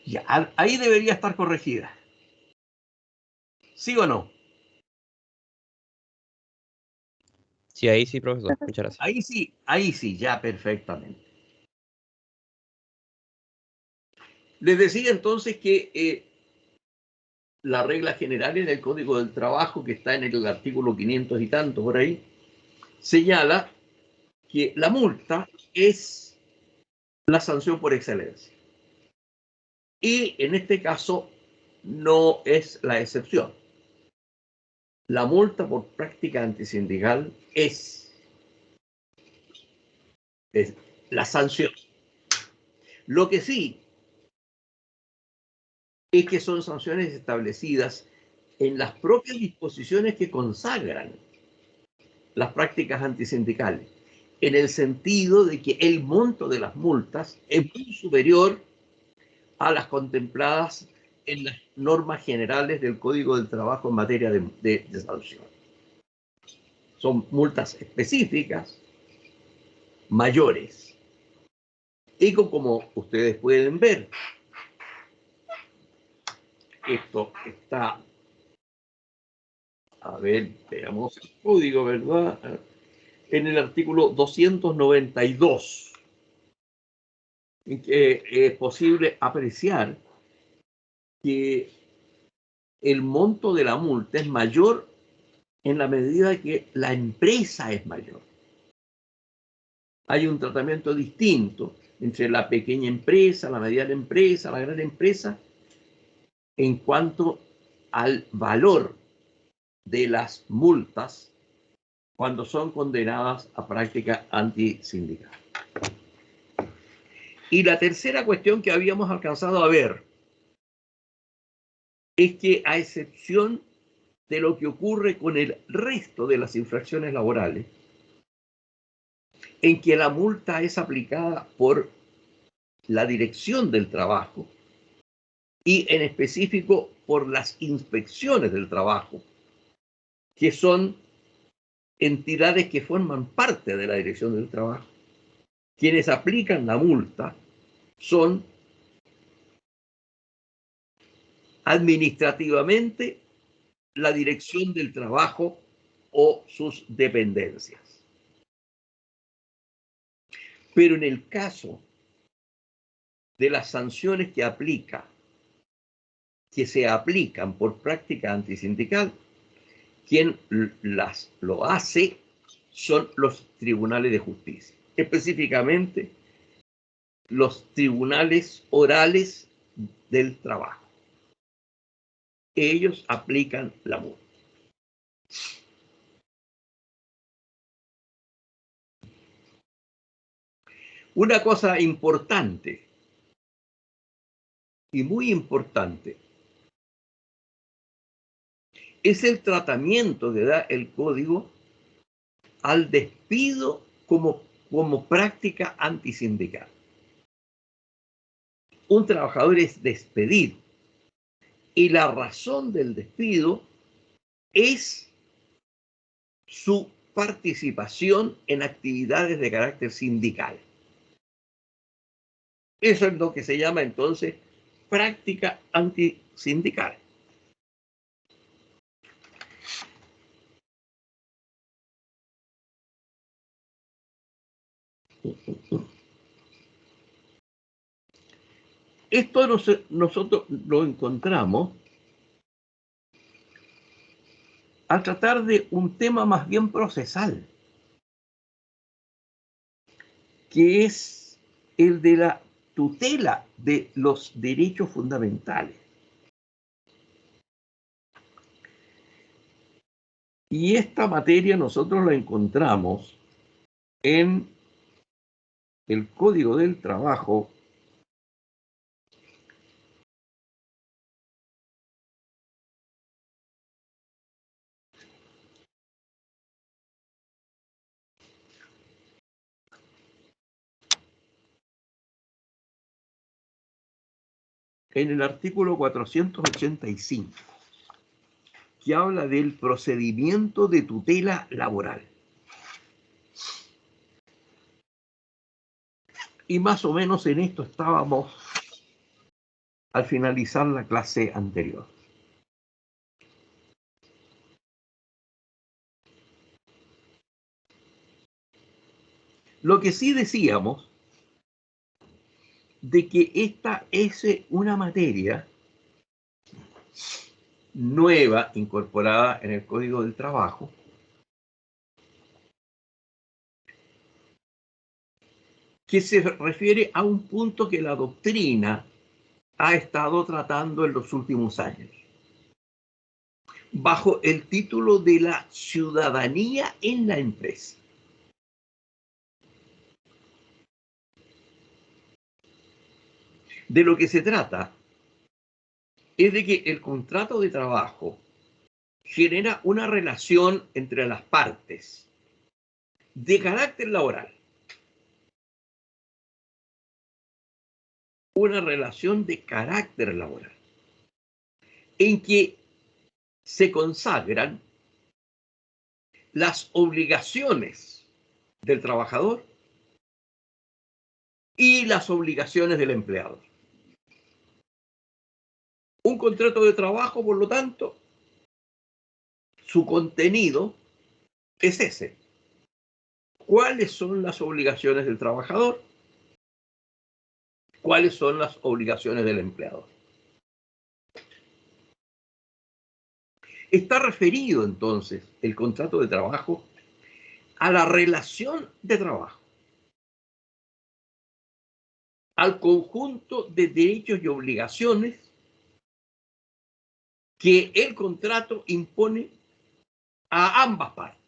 Ya, ahí debería estar corregida. ¿Sí o no? Sí, ahí sí, profesor. Muchas gracias. Ahí sí, ya perfectamente. Les decía entonces que la regla general en el Código del Trabajo, que está en el artículo 500 y tanto por ahí, señala que la multa es la sanción por excelencia. Y en este caso no es la excepción. La multa por práctica antisindical es la sanción. Lo que sí es que son sanciones establecidas en las propias disposiciones que consagran las prácticas antisindicales, en el sentido de que el monto de las multas es muy superior a las contempladas en las normas generales del Código del Trabajo en materia de sanción. Son multas específicas, mayores. Y como ustedes pueden ver, esto está, a ver, veamos el código, ¿verdad? En el artículo 292, en que es posible apreciar que el monto de la multa es mayor en la medida que la empresa es mayor. Hay un tratamiento distinto entre la pequeña empresa, la mediana empresa, la gran empresa, en cuanto al valor de las multas cuando son condenadas a práctica antisindical. Y la tercera cuestión que habíamos alcanzado a ver es que, a excepción de lo que ocurre con el resto de las infracciones laborales, en que la multa es aplicada por la Dirección del Trabajo y en específico por las inspecciones del trabajo, que son entidades que forman parte de la Dirección del Trabajo. Quienes aplican la multa son administrativamente la Dirección del Trabajo o sus dependencias. Pero en el caso de las sanciones que se aplican por práctica antisindical, quien lo hace son los tribunales de justicia, específicamente los tribunales orales del trabajo. Ellos aplican la multa. Una cosa importante y muy importante es el tratamiento que da el código al despido como práctica antisindical. Un trabajador es despedido y la razón del despido es su participación en actividades de carácter sindical. Eso es lo que se llama entonces práctica antisindical. Esto nosotros lo encontramos al tratar de un tema más bien procesal, que es el de la tutela de los derechos fundamentales. Y esta materia nosotros la encontramos en el Código del Trabajo, en el artículo 485, que habla del procedimiento de tutela laboral. Y más o menos en esto estábamos al finalizar la clase anterior. Lo que sí decíamos de que esta es una materia nueva incorporada en el Código del Trabajo, que se refiere a un punto que la doctrina ha estado tratando en los últimos años, bajo el título de la ciudadanía en la empresa. De lo que se trata es de que el contrato de trabajo genera una relación entre las partes de carácter laboral. Una relación de carácter laboral en que se consagran las obligaciones del trabajador y las obligaciones del empleado. Un contrato de trabajo, por lo tanto, su contenido es ese. ¿Cuáles son las obligaciones del trabajador? ¿Cuáles son las obligaciones del empleador? Está referido entonces el contrato de trabajo a la relación de trabajo, al conjunto de derechos y obligaciones que el contrato impone a ambas partes.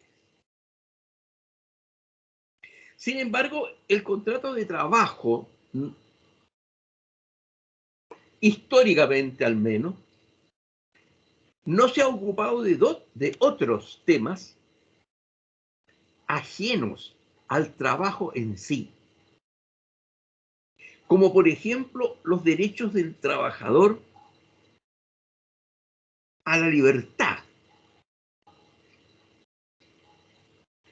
Sin embargo, el contrato de trabajo, históricamente al menos, no se ha ocupado de otros temas ajenos al trabajo en sí, como por ejemplo los derechos del trabajador a la libertad,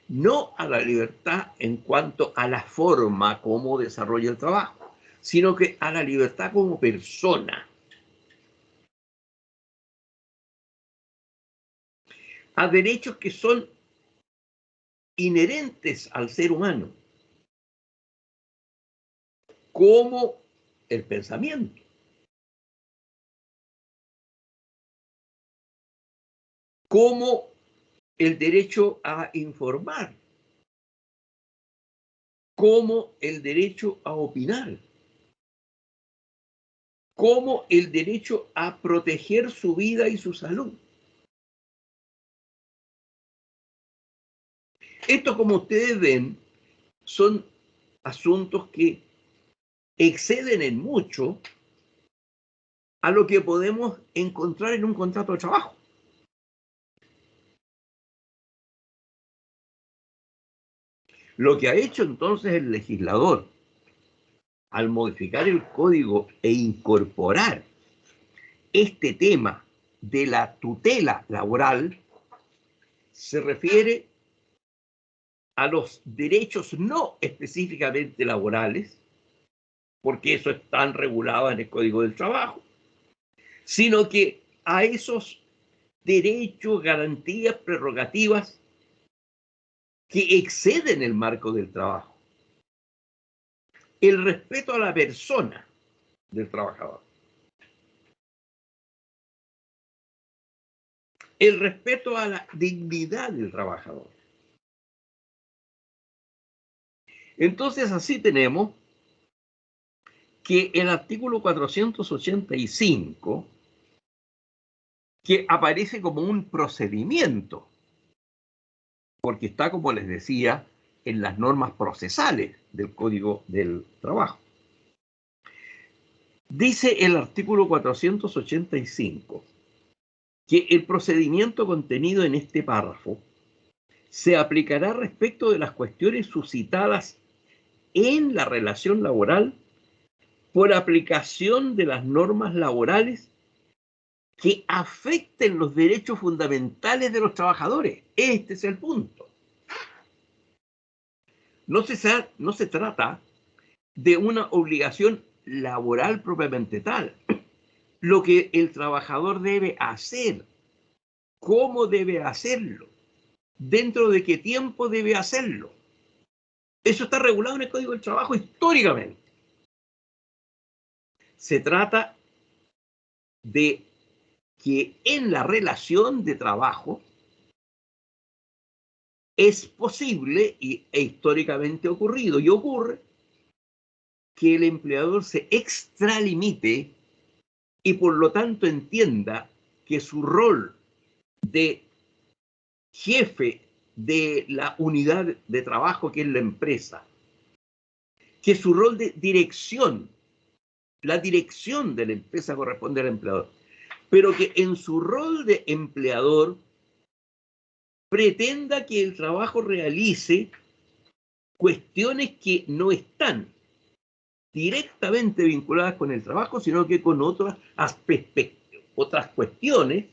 no a la libertad en cuanto a la forma como desarrolla el trabajo, sino que a la libertad como persona, a derechos que son inherentes al ser humano, como el pensamiento, como el derecho a informar, como el derecho a opinar, como el derecho a proteger su vida y su salud. Esto, como ustedes ven, son asuntos que exceden en mucho a lo que podemos encontrar en un contrato de trabajo. Lo que ha hecho entonces el legislador al modificar el código e incorporar este tema de la tutela laboral se refiere a los derechos no específicamente laborales, porque eso está regulado en el Código del Trabajo, sino que a esos derechos, garantías, prerrogativas que exceden el marco del trabajo. El respeto a la persona del trabajador. El respeto a la dignidad del trabajador. Entonces, así tenemos que el artículo 485, que aparece como un procedimiento, porque está, como les decía, en las normas procesales del Código del Trabajo. Dice el artículo 485 que el procedimiento contenido en este párrafo se aplicará respecto de las cuestiones suscitadas en la relación laboral por aplicación de las normas laborales que afecten los derechos fundamentales de los trabajadores. Este es el punto. No se trata de una obligación laboral propiamente tal, lo que el trabajador debe hacer, cómo debe hacerlo, dentro de qué tiempo debe hacerlo. Eso está regulado en el Código del Trabajo históricamente. Se trata de que en la relación de trabajo es posible e históricamente ocurrido y ocurre que el empleador se extralimite y por lo tanto entienda que su rol de jefe de la unidad de trabajo que es la empresa, que su rol de dirección, la dirección de la empresa corresponde al empleador, pero que en su rol de empleador pretenda que el trabajo realice cuestiones que no están directamente vinculadas con el trabajo, sino que con otras cuestiones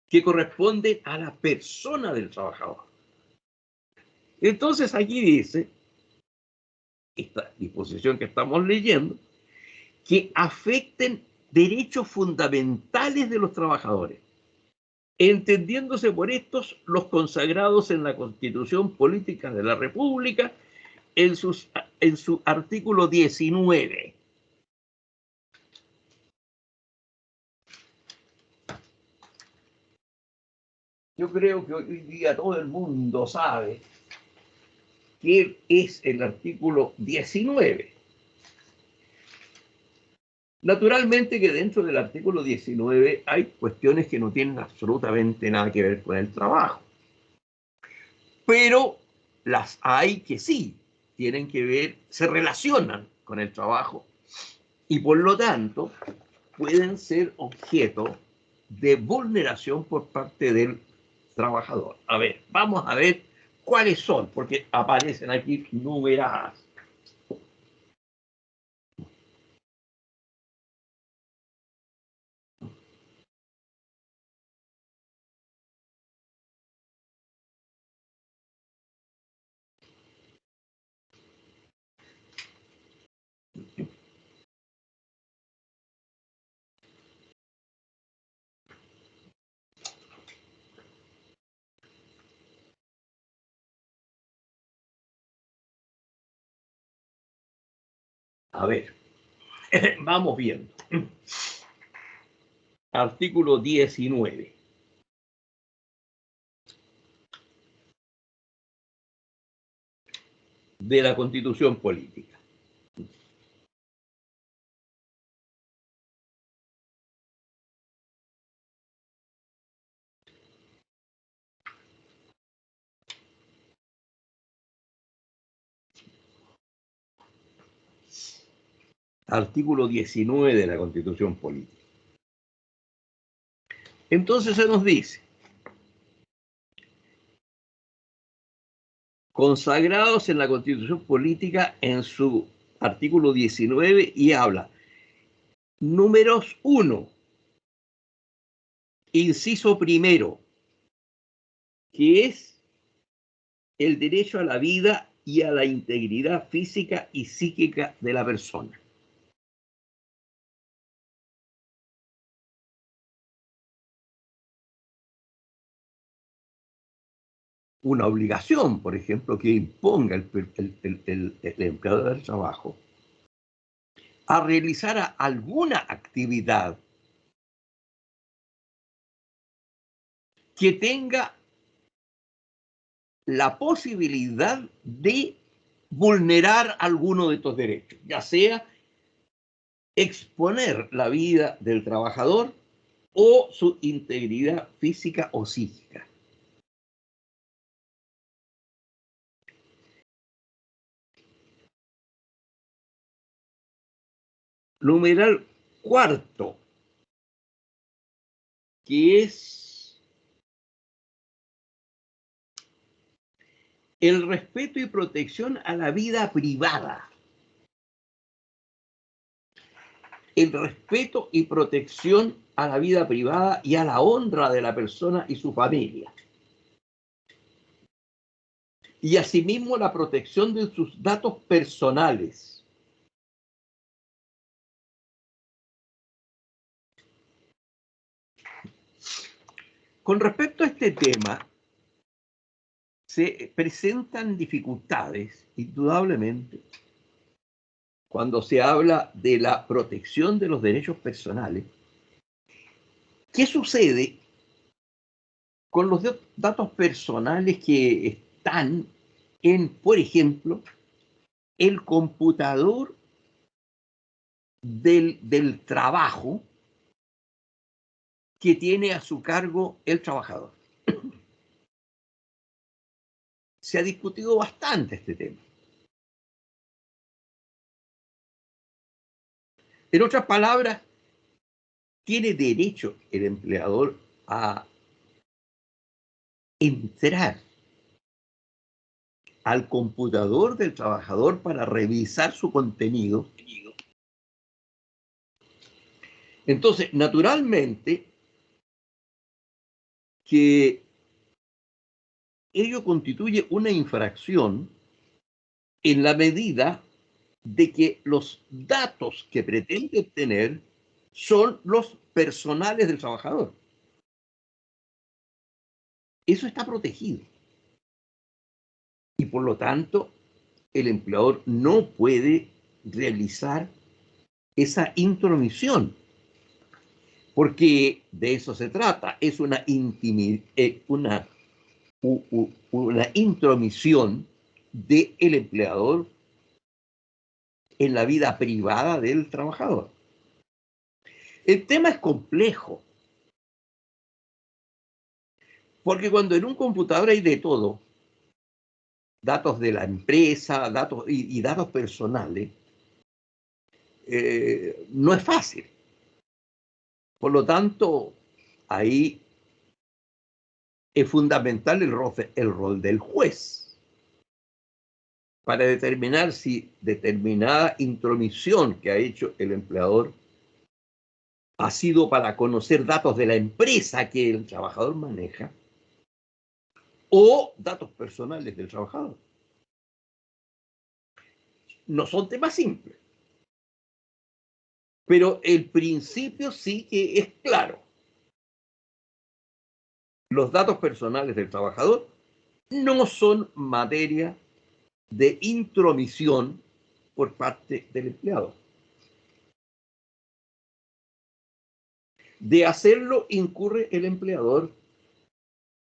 que corresponden a la persona del trabajador. Entonces aquí dice, esta disposición que estamos leyendo, que afecten derechos fundamentales de los trabajadores, entendiéndose por estos los consagrados en la Constitución Política de la República en su artículo 19. Yo creo que hoy día todo el mundo sabe qué es el artículo 19. Naturalmente que dentro del artículo 19 hay cuestiones que no tienen absolutamente nada que ver con el trabajo. Pero las hay que sí tienen que ver, se relacionan con el trabajo y por lo tanto pueden ser objeto de vulneración por parte del trabajador. A ver, vamos a ver cuáles son, porque aparecen aquí numeradas. A ver, vamos viendo. Artículo 19. De la Constitución Política. Artículo 19 de la Constitución Política. Entonces se nos dice, consagrados en la Constitución Política en su artículo 19 y habla, números 1, inciso primero, que es el derecho a la vida y a la integridad física y psíquica de la persona. Una obligación, por ejemplo, que imponga el empleador del trabajo a realizar alguna actividad que tenga la posibilidad de vulnerar alguno de estos derechos, ya sea exponer la vida del trabajador o su integridad física o psíquica. Numeral cuarto, que es el respeto y protección a la vida privada. El respeto y protección a la vida privada y a la honra de la persona y su familia. Y asimismo la protección de sus datos personales. Con respecto a este tema, se presentan dificultades, indudablemente, cuando se habla de la protección de los derechos personales. ¿Qué sucede con los datos personales que están en, por ejemplo, el computador del trabajo que tiene a su cargo el trabajador? Se ha discutido bastante este tema. En otras palabras, tiene derecho el empleador a entrar al computador del trabajador para revisar su contenido. Entonces, naturalmente, que ello constituye una infracción en la medida de que los datos que pretende obtener son los personales del trabajador. Eso está protegido. Y por lo tanto, el empleador no puede realizar esa intromisión, porque de eso se trata. Es una intromisión del empleador en la vida privada del trabajador. El tema es complejo, porque cuando en un computador hay de todo, datos de la empresa, datos y datos personales, no es fácil. Por lo tanto, ahí es fundamental el rol del juez para determinar si determinada intromisión que ha hecho el empleador ha sido para conocer datos de la empresa que el trabajador maneja o datos personales del trabajador. No son temas simples, pero el principio sí que es claro. Los datos personales del trabajador no son materia de intromisión por parte del empleado. De hacerlo, incurre el empleador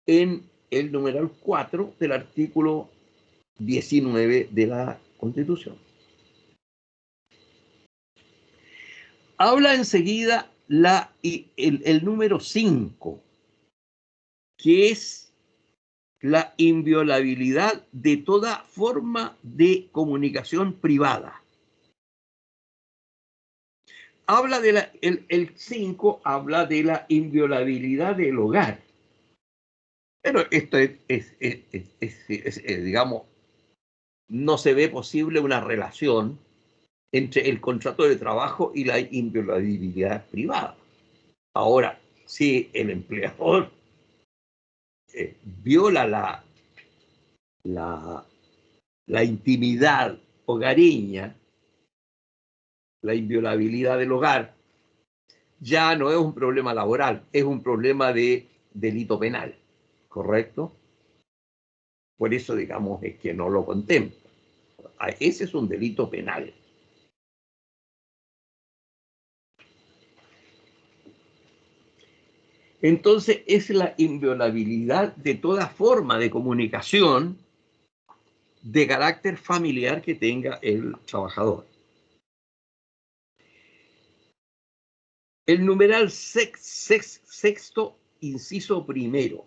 en el numeral 4 del artículo 19 de la Constitución. Habla enseguida el número 5, que es la inviolabilidad de toda forma de comunicación privada. Habla de el 5 habla de la inviolabilidad del hogar. Pero esto digamos, no se ve posible una relación entre el contrato de trabajo y la inviolabilidad privada. Ahora, si el empleador viola la intimidad hogareña, la inviolabilidad del hogar, ya no es un problema laboral, es un problema de delito penal, ¿correcto? Por eso, digamos, es que no lo contempla. Ese es un delito penal. Entonces, es la inviolabilidad de toda forma de comunicación de carácter familiar que tenga el trabajador. El numeral sexto, inciso primero,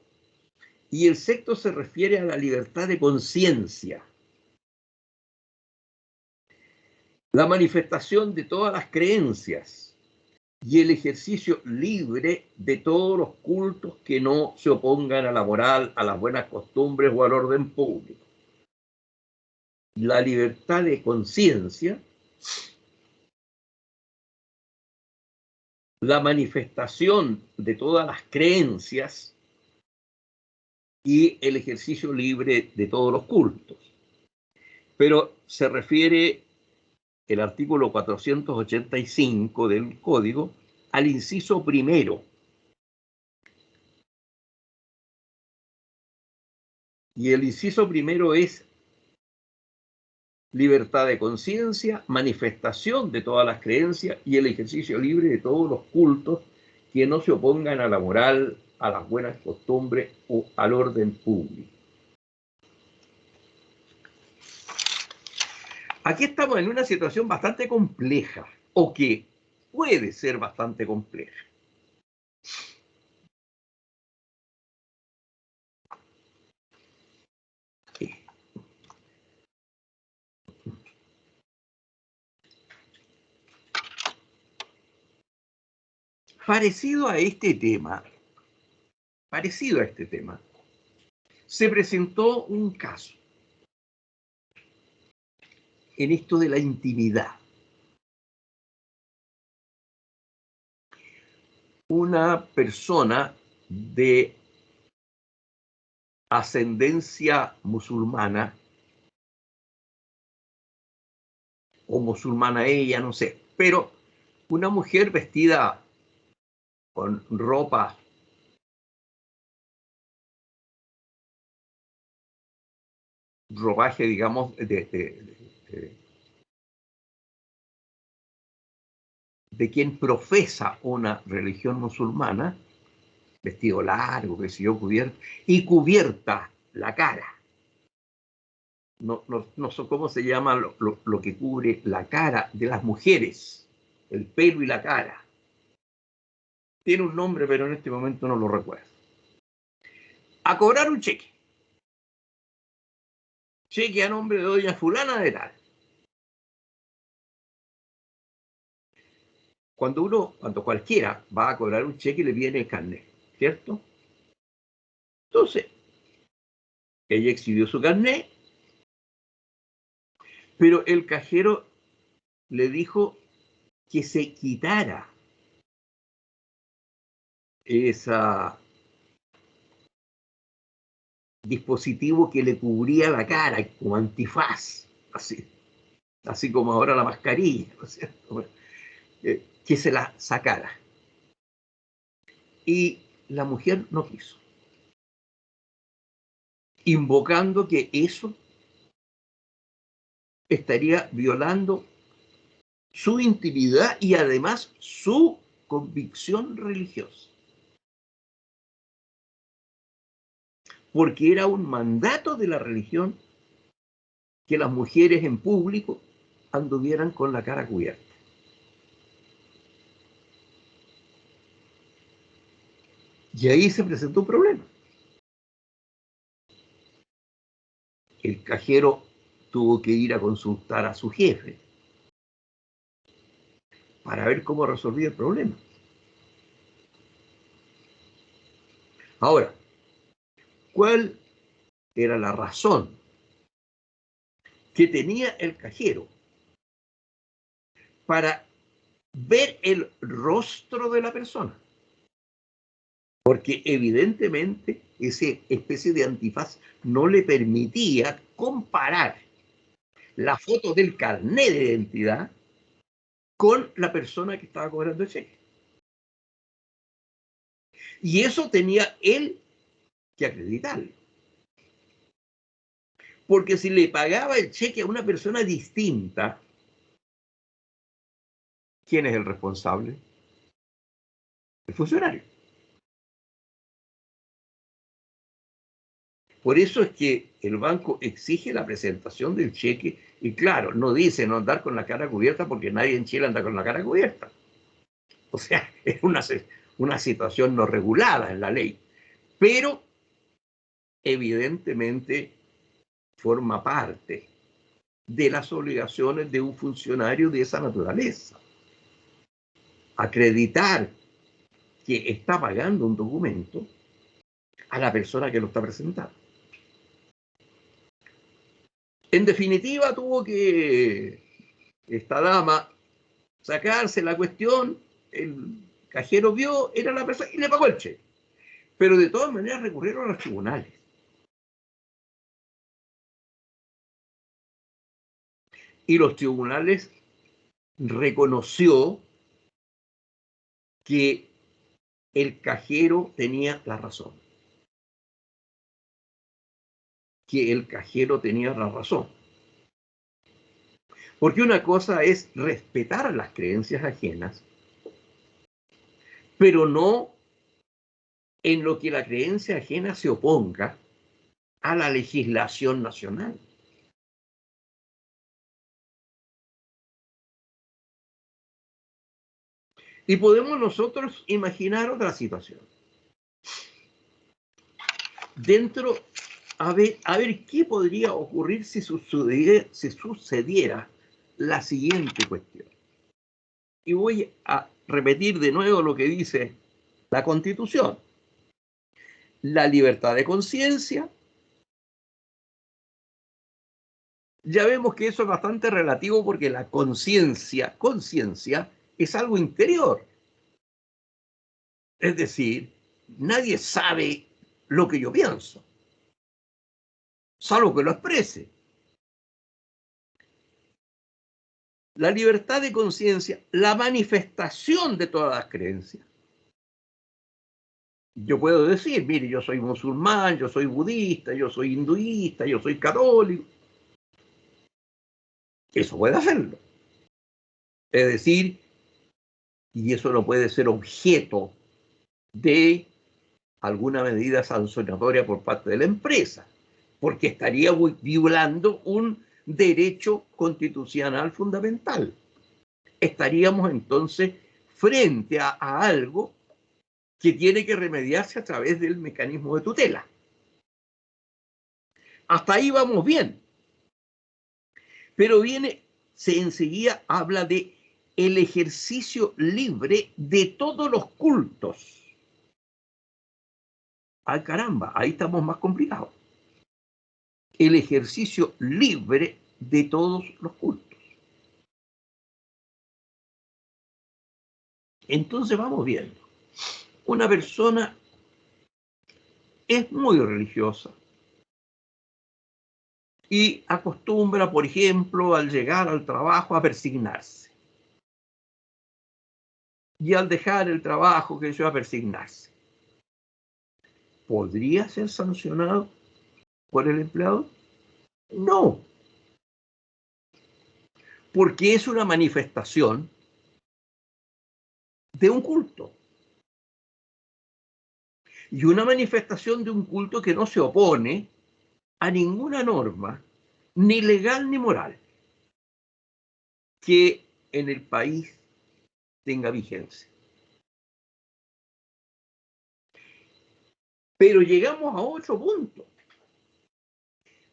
y el sexto se refiere a la libertad de conciencia, la manifestación de todas las creencias y el ejercicio libre de todos los cultos que no se opongan a la moral, a las buenas costumbres o al orden público. La libertad de conciencia, la manifestación de todas las creencias y el ejercicio libre de todos los cultos. Pero se refiere el artículo 485 del Código al inciso primero. Y el inciso primero es libertad de conciencia, manifestación de todas las creencias y el ejercicio libre de todos los cultos que no se opongan a la moral, a las buenas costumbres o al orden público. Aquí estamos en una situación bastante compleja, o que puede ser bastante compleja. Parecido a este tema, se presentó un caso en esto de la intimidad. Una persona de ascendencia musulmana, o musulmana ella, no sé, pero una mujer vestida con ropa ropaje, digamos, de quien profesa una religión musulmana, vestido largo, que sé yo, cubierto, y cubierta la cara. No sé cómo se llama lo que cubre la cara de las mujeres, el pelo y la cara. Tiene un nombre, pero en este momento no lo recuerdo. A cobrar un cheque. Cheque a nombre de doña fulana de tal. Cuando cualquiera va a cobrar un cheque, le viene el carnet, ¿cierto? Entonces, ella exhibió su carnet, pero el cajero le dijo que se quitara ese dispositivo que le cubría la cara, como antifaz, así como ahora la mascarilla, ¿no es cierto? Bueno, que se la sacara. Y la mujer no quiso, invocando que eso estaría violando su intimidad y además su convicción religiosa. Porque era un mandato de la religión que las mujeres en público anduvieran con la cara cubierta. Y ahí se presentó un problema. El cajero tuvo que ir a consultar a su jefe para ver cómo resolvía el problema. Ahora, ¿cuál era la razón que tenía el cajero para ver el rostro de la persona? Porque evidentemente esa especie de antifaz no le permitía comparar la foto del carnet de identidad con la persona que estaba cobrando el cheque. Y eso tenía él que acreditarlo. Porque si le pagaba el cheque a una persona distinta, ¿quién es el responsable? El funcionario. Por eso es que el banco exige la presentación del cheque y claro, no dice no andar con la cara cubierta porque nadie en Chile anda con la cara cubierta. O sea, es una situación no regulada en la ley. Pero evidentemente forma parte de las obligaciones de un funcionario de esa naturaleza. Acreditar que está pagando un documento a la persona que lo está presentando. En definitiva, tuvo que esta dama sacarse la cuestión, el cajero vio, era la persona y le pagó el cheque. Pero de todas maneras recurrieron a los tribunales. Y los tribunales reconoció que el cajero tenía la razón. que el cajero tenía la razón. Porque una cosa es respetar las creencias ajenas, pero no en lo que la creencia ajena se oponga a la legislación nacional. Y podemos nosotros imaginar otra situación. A ver qué podría ocurrir si sucediera la siguiente cuestión. Y voy a repetir de nuevo lo que dice la Constitución. La libertad de conciencia. Ya vemos que eso es bastante relativo porque la conciencia es algo interior. Es decir, nadie sabe lo que yo pienso, salvo que lo exprese. La libertad de conciencia, la manifestación de todas las creencias. Yo puedo decir, mire, yo soy musulmán, yo soy budista, yo soy hinduista, yo soy católico. Eso puede hacerlo. Es decir, y eso no puede ser objeto de alguna medida sancionatoria por parte de la empresa, porque estaría violando un derecho constitucional fundamental. Estaríamos entonces frente a algo que tiene que remediarse a través del mecanismo de tutela. Hasta ahí vamos bien. Pero enseguida habla de el ejercicio libre de todos los cultos. ¡Ay, caramba! Ahí estamos más complicados. El ejercicio libre de todos los cultos. Entonces vamos viendo. Una persona es muy religiosa y acostumbra, por ejemplo, al llegar al trabajo a persignarse. Y al dejar el trabajo, que va a persignarse. ¿Podría ser sancionado por el empleador? No. Porque es una manifestación de un culto. Y una manifestación de un culto que no se opone a ninguna norma, ni legal ni moral, que en el país tenga vigencia. Pero llegamos a otro punto.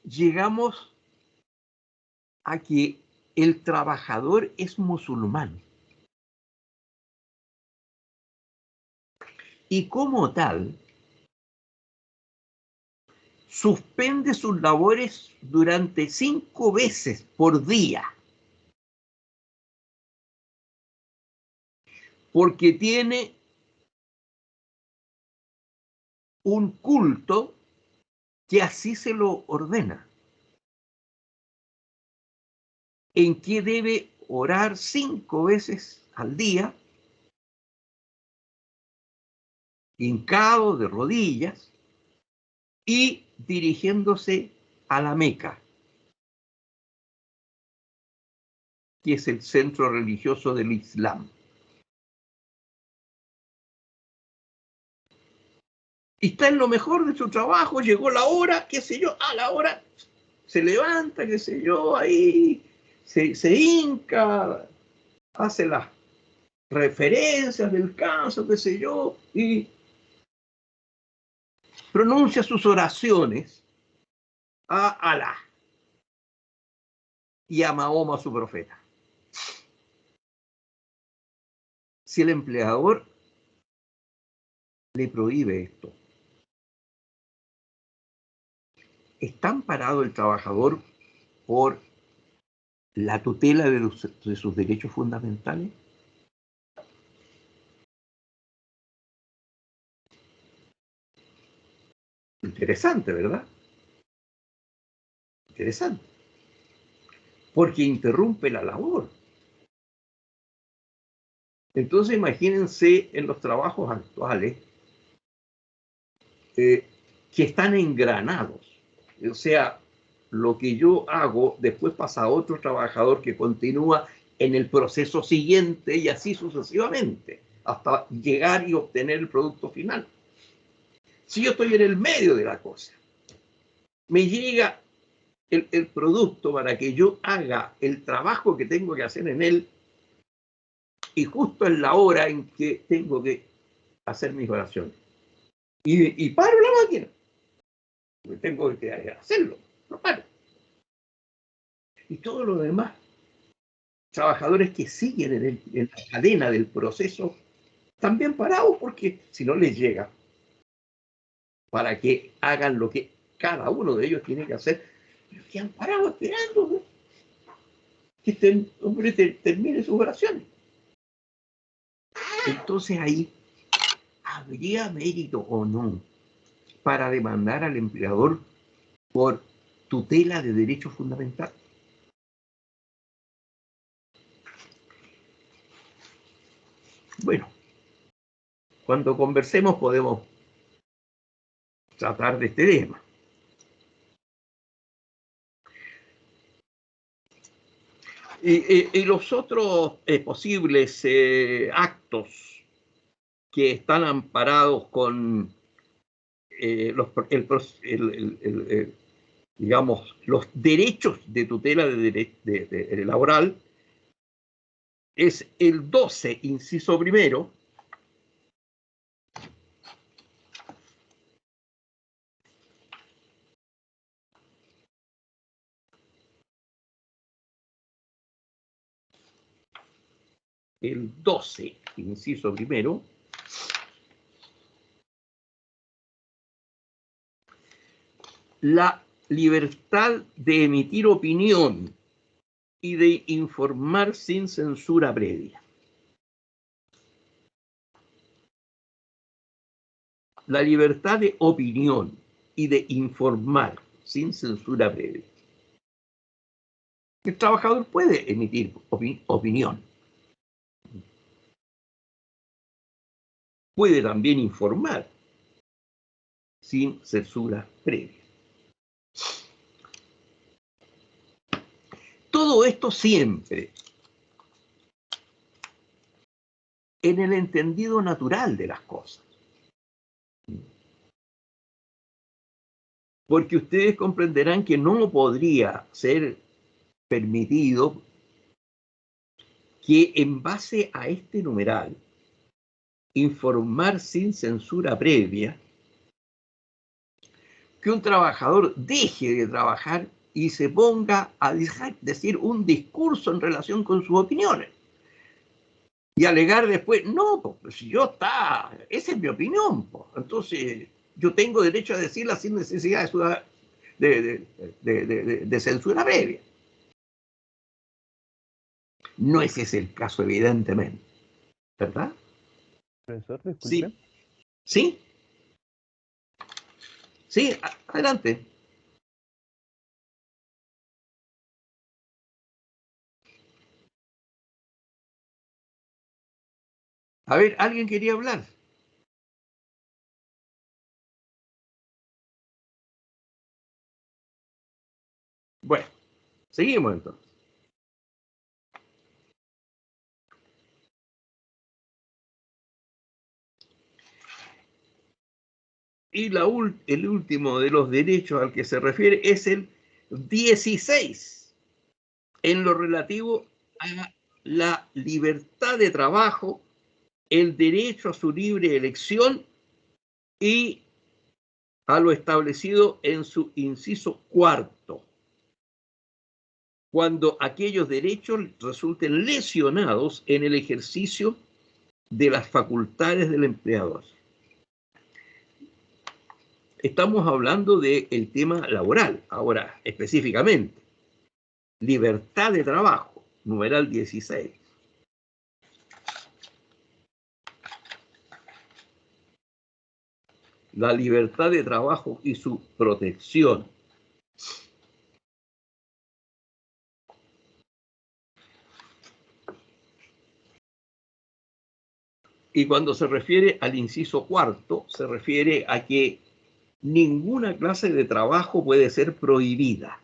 Llegamos a que el trabajador es musulmán. Y como tal, suspende sus labores durante 5 veces por día. Porque tiene un culto que así se lo ordena, en que debe orar 5 veces al día, hincado de rodillas y dirigiéndose a la Meca, que es el centro religioso del Islam. Y está en lo mejor de su trabajo, llegó la hora, qué sé yo, a la hora se levanta, qué sé yo, ahí se hinca, hace las referencias del caso, qué sé yo, y pronuncia sus oraciones a Alá y a Mahoma, su profeta. Si el empleador le prohíbe esto, ¿está amparado el trabajador por la tutela de sus derechos fundamentales? Interesante, ¿verdad? Interesante. Porque interrumpe la labor. Entonces imagínense en los trabajos actuales que están engranados. O sea, lo que yo hago después pasa a otro trabajador que continúa en el proceso siguiente y así sucesivamente, hasta llegar y obtener el producto final. Si yo estoy en el medio de la cosa, me llega el producto para que yo haga el trabajo que tengo que hacer en él y justo en la hora en que tengo que hacer mis oraciones. Y paro la máquina, porque tengo que hacerlo, no paro. Y todo lo demás, trabajadores que siguen en la cadena del proceso, también parados porque si no les llega para que hagan lo que cada uno de ellos tiene que hacer, pero que han parado esperando, ¿no? Que este hombre termine sus oraciones. Entonces ahí, ¿habría mérito o no para demandar al empleador por tutela de derechos fundamentales? Bueno, cuando conversemos podemos tratar de este tema. Y los otros posibles actos que están amparados con digamos, los derechos de tutela de laboral es el 12, inciso primero, la libertad de emitir opinión y de informar sin censura previa. La libertad de opinión y de informar sin censura previa. El trabajador puede emitir opinión. Puede también informar sin censura previa. Todo esto siempre en el entendido natural de las cosas. Porque ustedes comprenderán que no podría ser permitido que en base a este numeral, informar sin censura previa, que un trabajador deje de trabajar y se ponga a decir un discurso en relación con sus opiniones. Y alegar después, no, pues si yo esa es mi opinión, pues. Entonces yo tengo derecho a decirla sin necesidad de censura previa. No ese es el caso, evidentemente, ¿verdad? Profesor, disculpe. Sí. ¿Sí? Sí, adelante. A ver, ¿alguien quería hablar? Bueno, seguimos entonces. Y el último de los derechos al que se refiere es el 16, en lo relativo a la libertad de trabajo, el derecho a su libre elección y a lo establecido en su inciso cuarto, cuando aquellos derechos resulten lesionados en el ejercicio de las facultades del empleador. Estamos hablando del tema laboral, ahora específicamente. Libertad de trabajo, numeral 16. La libertad de trabajo y su protección. Y cuando se refiere al inciso cuarto, se refiere a que ninguna clase de trabajo puede ser prohibida,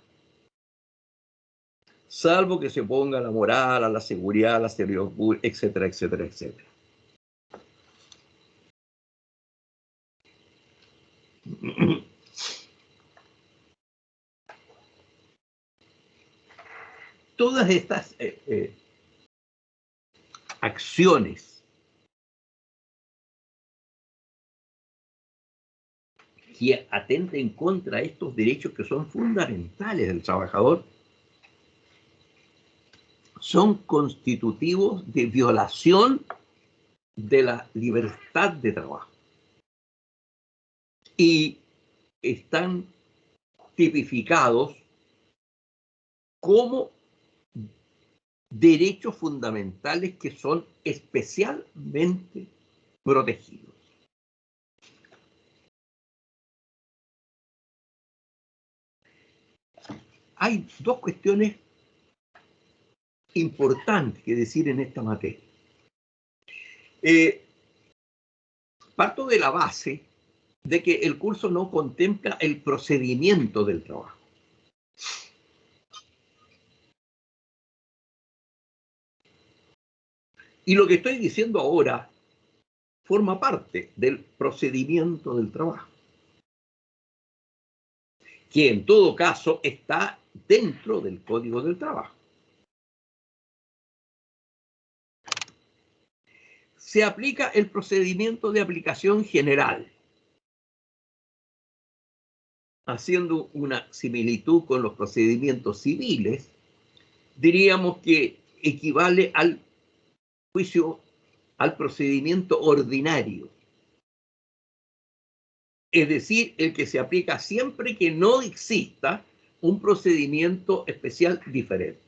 salvo que se ponga a la moral, a la seguridad, a la salud pública, etcétera, etcétera, etcétera. Todas estas acciones que atenten contra estos derechos que son fundamentales del trabajador son constitutivos de violación de la libertad de trabajo y están tipificados como derechos fundamentales que son especialmente protegidos. Hay dos cuestiones importantes que decir en esta materia. Parto de la base de que el curso no contempla el procedimiento del trabajo. Y lo que estoy diciendo ahora forma parte del procedimiento del trabajo, que en todo caso está dentro del Código del Trabajo. Se aplica el procedimiento de aplicación general, haciendo una similitud con los procedimientos civiles, diríamos que equivale al juicio, al procedimiento ordinario. Es decir, el que se aplica siempre que no exista un procedimiento especial diferente.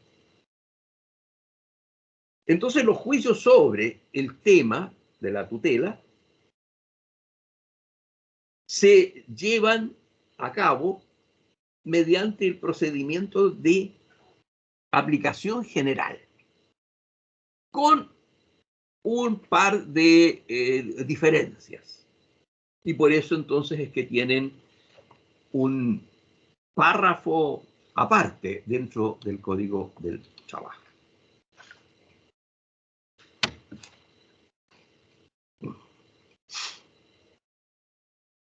Entonces, los juicios sobre el tema de la tutela se llevan a cabo mediante el procedimiento de aplicación general, con un par de diferencias. Y por eso entonces es que tienen un párrafo aparte dentro del Código del Trabajo.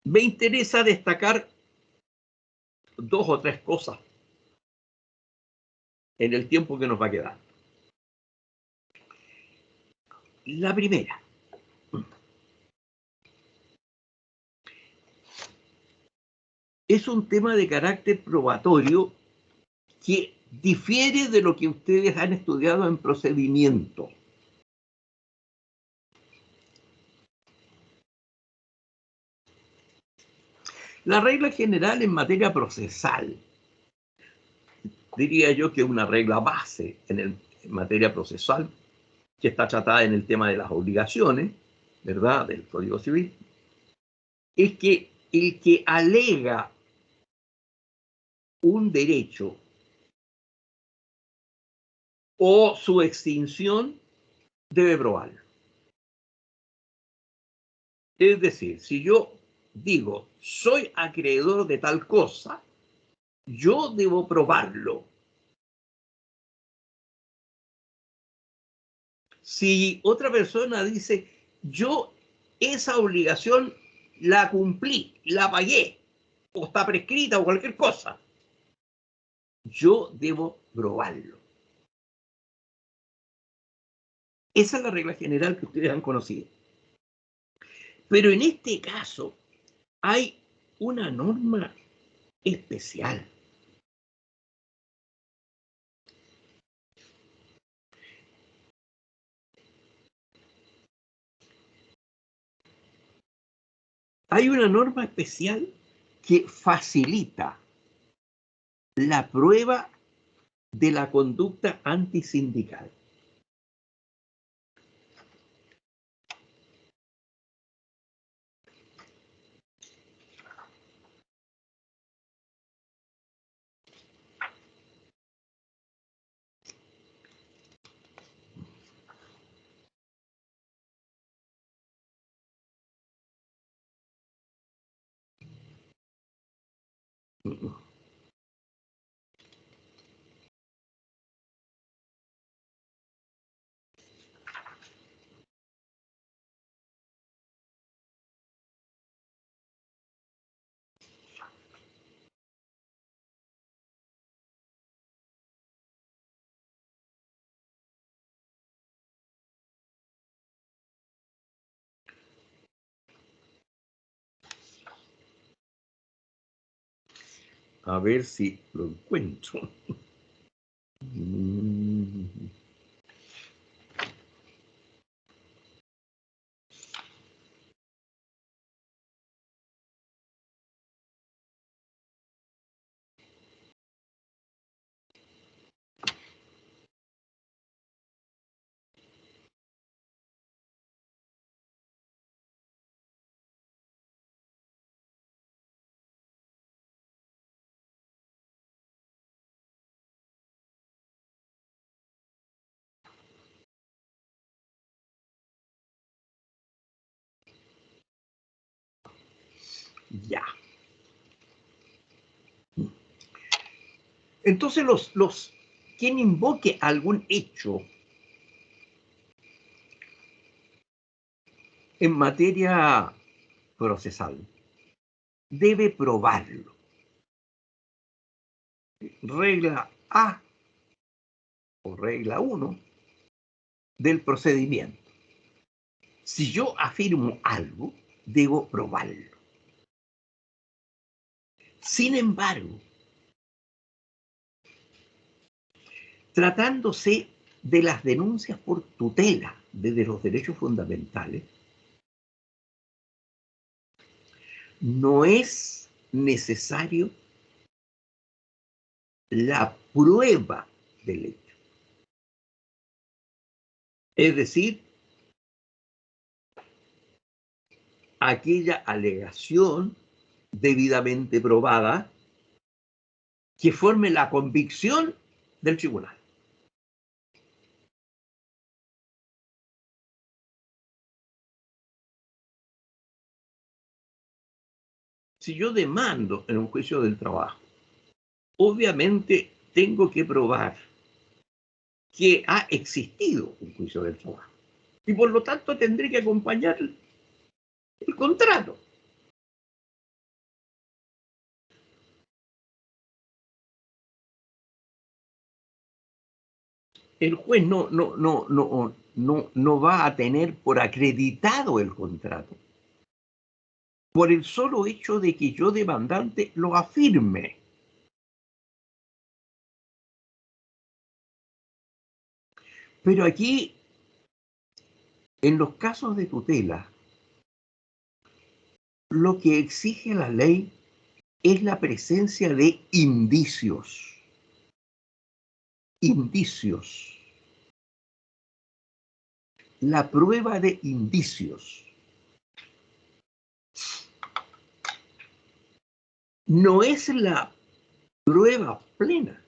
Me interesa destacar dos o tres cosas en el tiempo que nos va a quedar. La primera, es un tema de carácter probatorio que difiere de lo que ustedes han estudiado en procedimiento. La regla general en materia procesal, diría yo que es una regla base en materia procesal, que está tratada en el tema de las obligaciones, ¿verdad?, del Código Civil, es que el que alega un derecho o su extinción debe probarlo. Es decir, si yo digo, soy acreedor de tal cosa, yo debo probarlo. Si otra persona dice, yo esa obligación la cumplí, la pagué, o está prescrita o cualquier cosa, yo debo probarlo. Esa es la regla general que ustedes han conocido. Pero en este caso hay una norma especial. Hay una norma especial que facilita la prueba de la conducta antisindical. A ver si lo encuentro. Ya. Entonces, quien invoque algún hecho en materia procesal debe probarlo. Regla A o regla 1 del procedimiento. Si yo afirmo algo, debo probarlo. Sin embargo, tratándose de las denuncias por tutela de los derechos fundamentales, no es necesario la prueba del hecho. Es decir, aquella alegación debidamente probada que forme la convicción del tribunal. Si yo demando en un juicio del trabajo, obviamente tengo que probar que ha existido un juicio del trabajo. Y por lo tanto tendré que acompañar el contrato. El juez no va a tener por acreditado el contrato por el solo hecho de que yo, demandante, lo afirme. Pero aquí, en los casos de tutela, lo que exige la ley es la presencia de indicios. Indicios. La prueba de indicios. No es la prueba plena,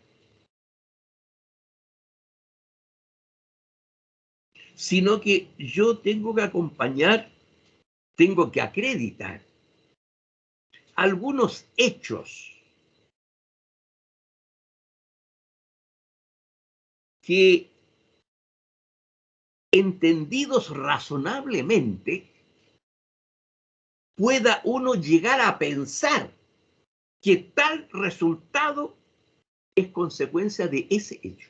sino que yo tengo que acompañar, tengo que acreditar algunos hechos que, entendidos razonablemente, pueda uno llegar a pensar que tal resultado es consecuencia de ese hecho.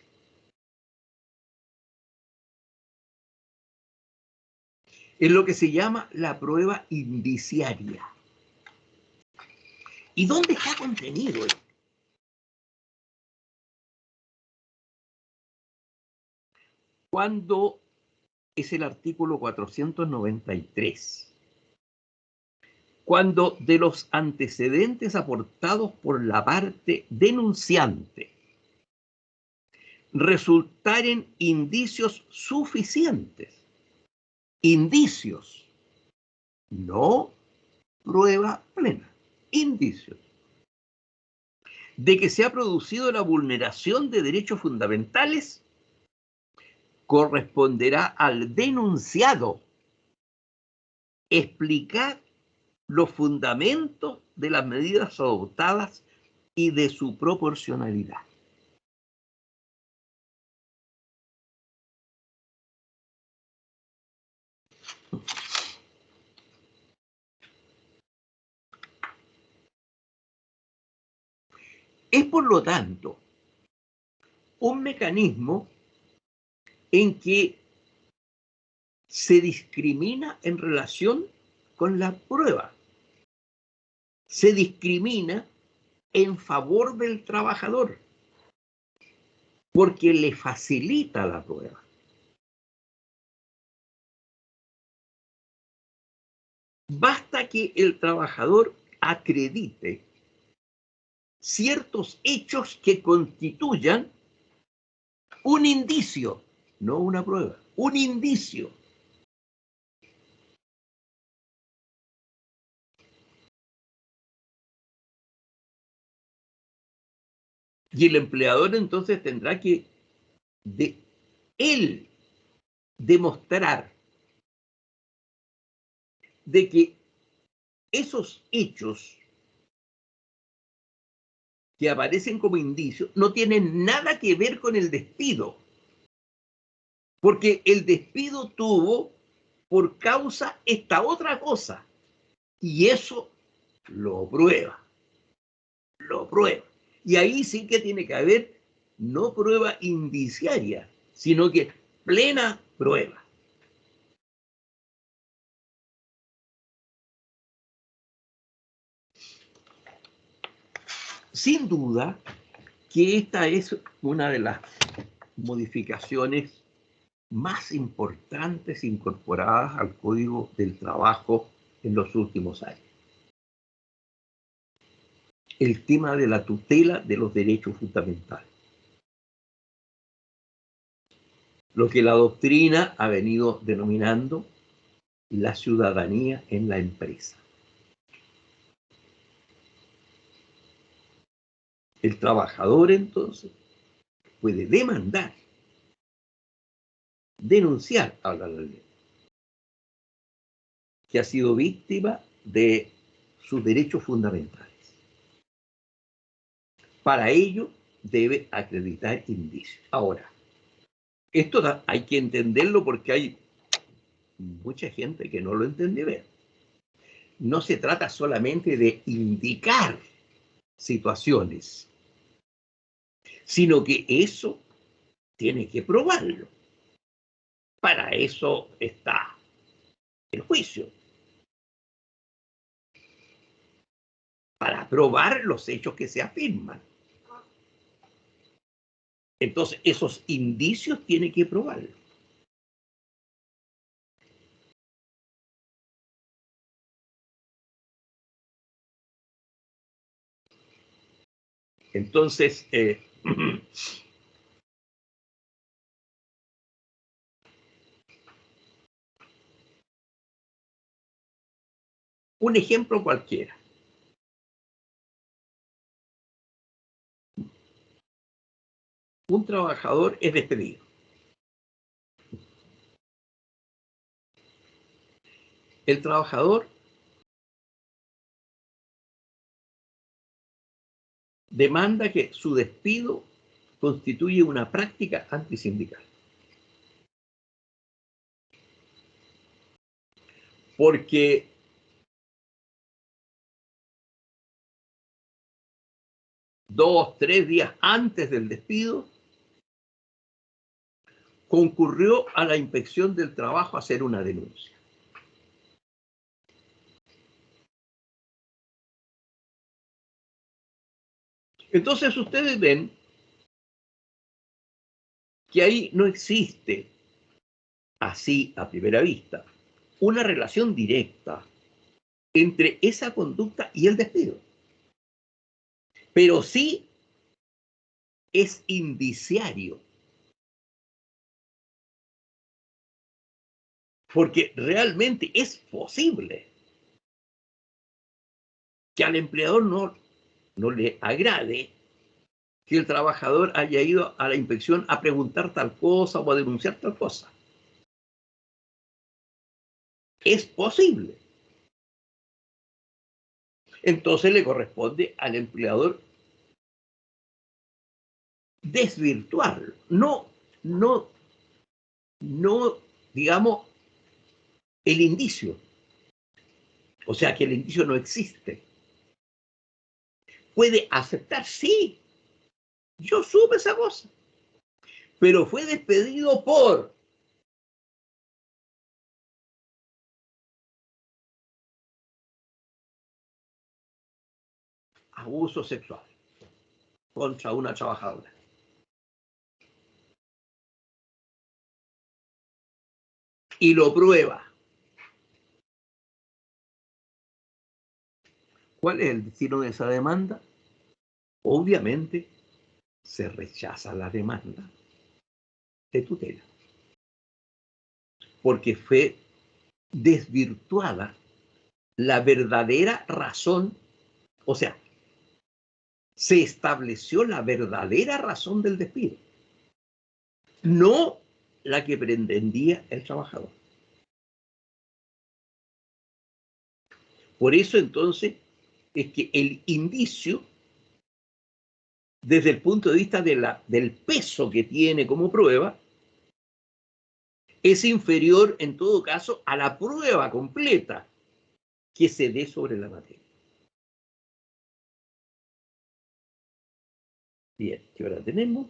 Es lo que se llama la prueba indiciaria. ¿Y dónde está contenido esto? Cuando es el artículo 493. Cuando de los antecedentes aportados por la parte denunciante resultaren indicios suficientes, indicios, no prueba plena, indicios, de que se ha producido la vulneración de derechos fundamentales, corresponderá al denunciado explicar los fundamentos de las medidas adoptadas y de su proporcionalidad. Es, por lo tanto, un mecanismo en que se discrimina en relación con la prueba. Se discrimina en favor del trabajador, porque le facilita la prueba. Basta que el trabajador acredite ciertos hechos que constituyan un indicio, no una prueba, un indicio. Y el empleador entonces tendrá que él demostrar de que esos hechos que aparecen como indicios no tienen nada que ver con el despido, porque el despido tuvo por causa esta otra cosa, y eso lo prueba, lo prueba. Y ahí sí que tiene que haber no prueba indiciaria, sino que plena prueba. Sin duda que esta es una de las modificaciones más importantes incorporadas al Código del Trabajo en los últimos años. El tema de la tutela de los derechos fundamentales. Lo que la doctrina ha venido denominando la ciudadanía en la empresa. El trabajador entonces puede demandar, denunciar a la ley, que ha sido víctima de sus derechos fundamentales. Para ello debe acreditar indicios. Ahora, esto hay que entenderlo porque hay mucha gente que no lo entiende bien. No se trata solamente de indicar situaciones, sino que eso tiene que probarlo. Para eso está el juicio, para probar los hechos que se afirman. Entonces, esos indicios tiene que probarlo. Entonces, un ejemplo cualquiera. Un trabajador es despedido. El trabajador demanda que su despido constituye una práctica antisindical. Porque dos, 3 días antes del despido, concurrió a la inspección del trabajo a hacer una denuncia. Entonces ustedes ven que ahí no existe, así a primera vista, una relación directa entre esa conducta y el despido. Pero sí es indiciario. Porque realmente es posible que al empleador no le agrade que el trabajador haya ido a la inspección a preguntar tal cosa o a denunciar tal cosa. Es posible. Entonces le corresponde al empleador desvirtuarlo, no, digamos, el indicio. O sea, que el indicio no existe. Puede aceptar, sí, yo supe esa cosa, pero fue despedido por abuso sexual contra una trabajadora. Y lo prueba. ¿Cuál es el destino de esa demanda? Obviamente se rechaza la demanda de tutela, porque fue desvirtuada la verdadera razón, o sea, se estableció la verdadera razón del despido, no la que pretendía el trabajador. Por eso entonces es que el indicio, desde el punto de vista del peso que tiene como prueba, es inferior en todo caso a la prueba completa que se dé sobre la materia. Bien, ¿qué hora tenemos?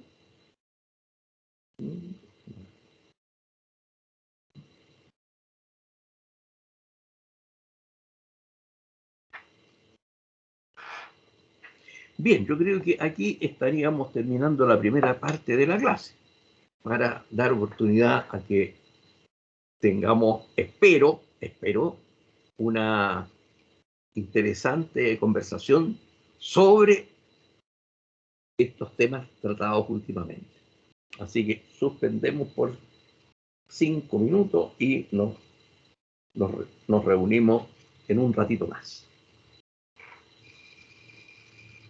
Bien, yo creo que aquí estaríamos terminando la primera parte de la clase para dar oportunidad a que tengamos, espero, una interesante conversación sobre estos temas tratados últimamente. Así que suspendemos por 5 minutos y nos reunimos en un ratito más.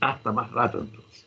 Hasta más rato entonces.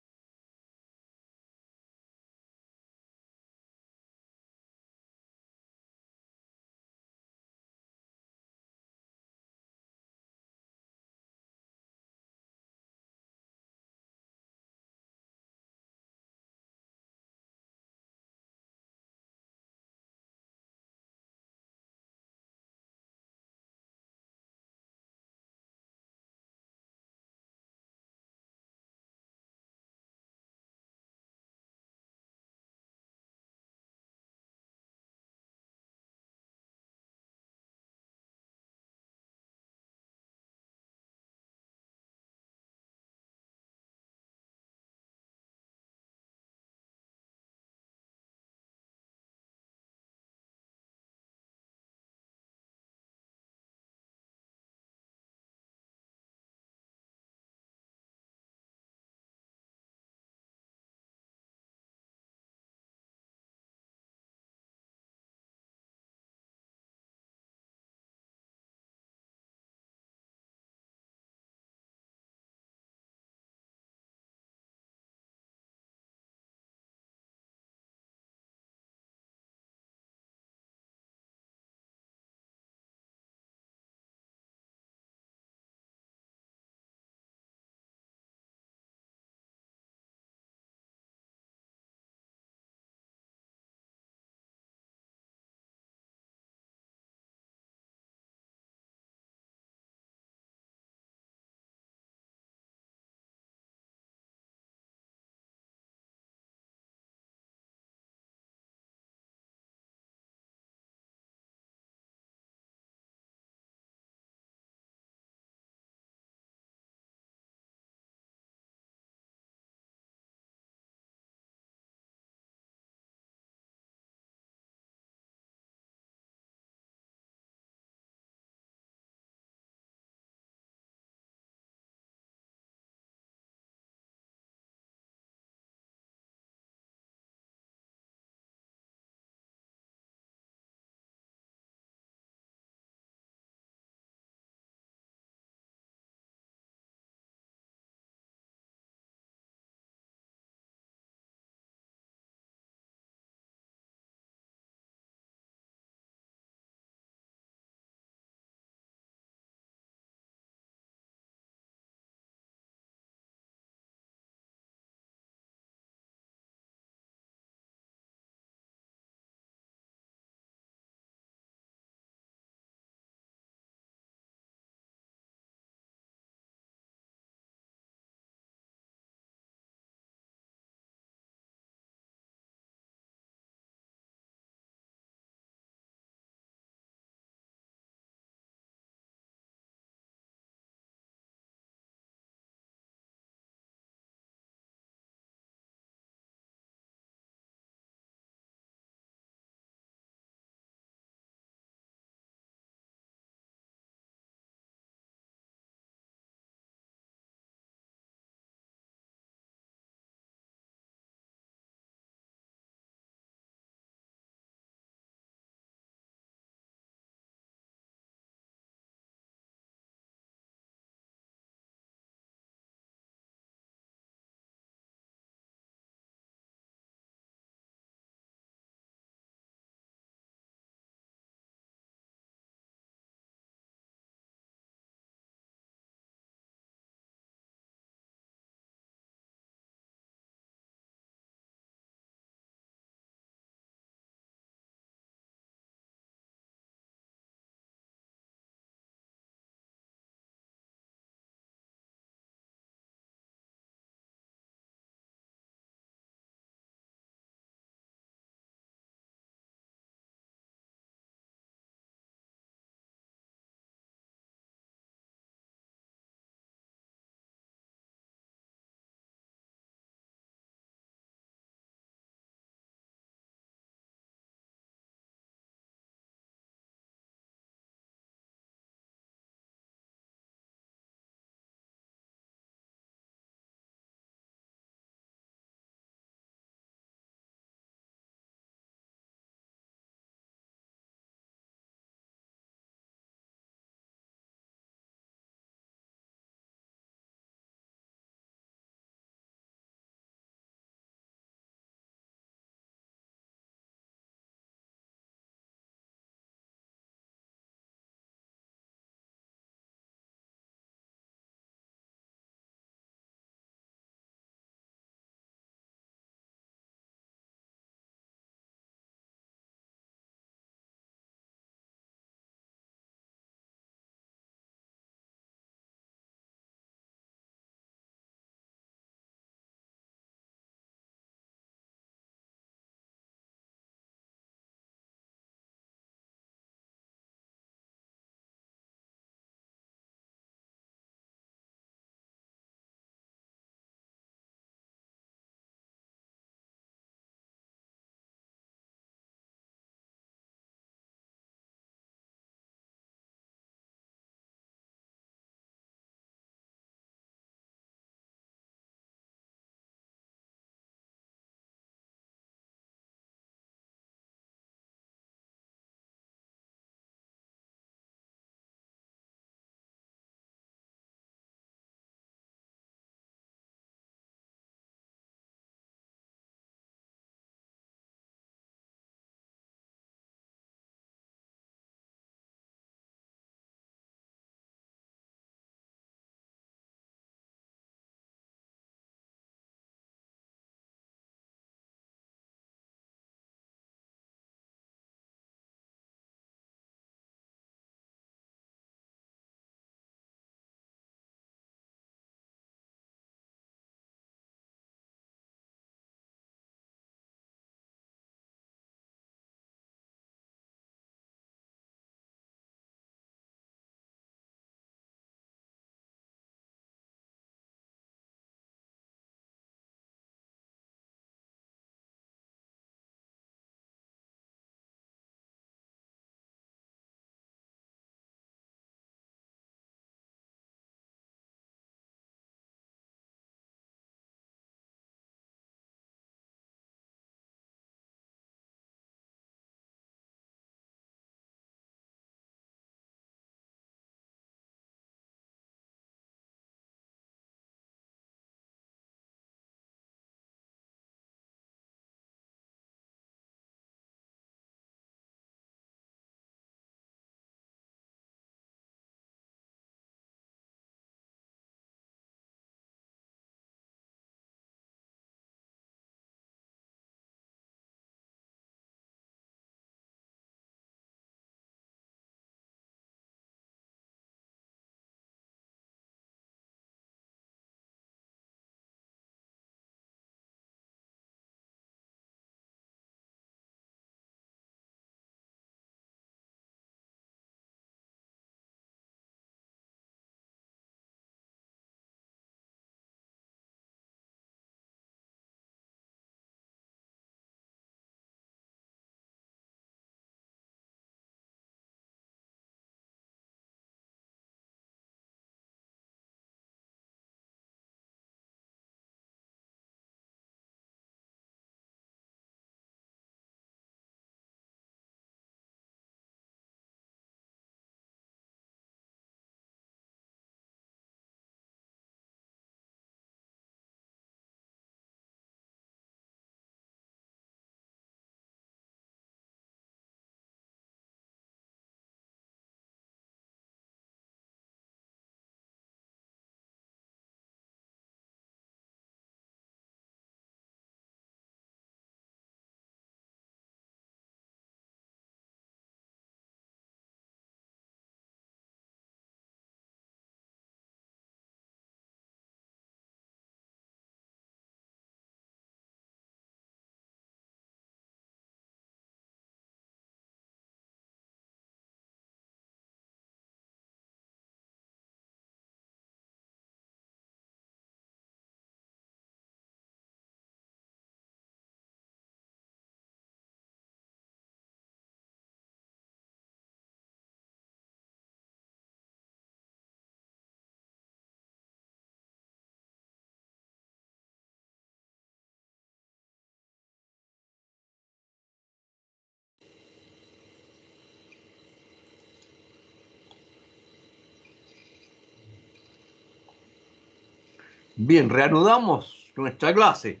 Bien, reanudamos nuestra clase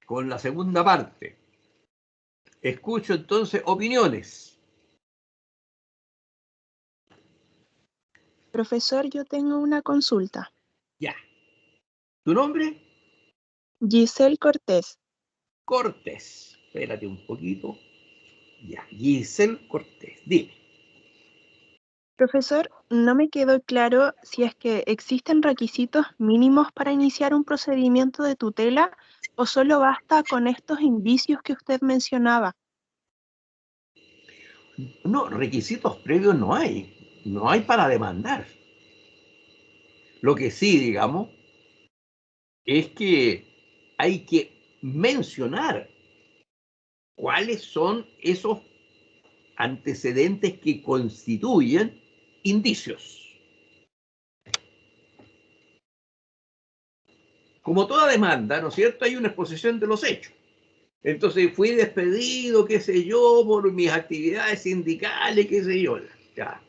con la segunda parte. Escucho entonces opiniones. Profesor, yo tengo una consulta. Ya. ¿Tu nombre? Giselle Cortés. Cortés. Espérate un poquito. Ya, Giselle Cortés. Dime. Profesor, no me quedó claro si es que existen requisitos mínimos para iniciar un procedimiento de tutela o solo basta con estos indicios que usted mencionaba. No, requisitos previos no hay. No hay para demandar. Lo que sí, digamos, es que hay que mencionar cuáles son esos antecedentes que constituyen indicios. Como toda demanda, ¿no es cierto? Hay una exposición de los hechos. Entonces fui despedido, qué sé yo, por mis actividades sindicales, qué sé yo. Ya.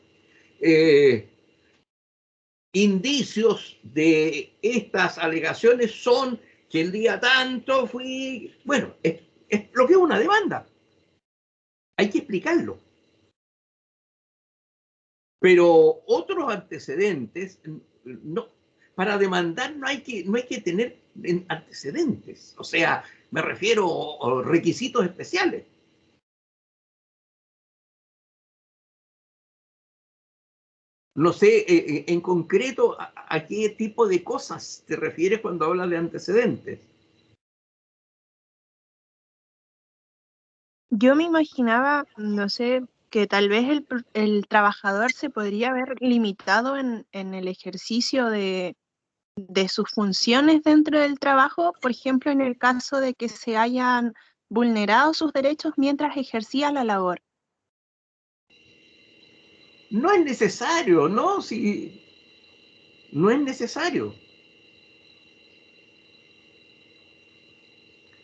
Indicios de estas alegaciones son que el día tanto fui... Bueno, es lo que es una demanda. Hay que explicarlo. Pero otros antecedentes, no, para demandar no hay que tener antecedentes. O sea, me refiero a requisitos especiales. No sé, en concreto, a qué tipo de cosas te refieres cuando hablas de antecedentes. Yo me imaginaba, no sé, que tal vez el trabajador se podría ver limitado en el ejercicio de sus funciones dentro del trabajo, por ejemplo, en el caso de que se hayan vulnerado sus derechos mientras ejercía la labor. No es necesario, ¿no? Si no es necesario.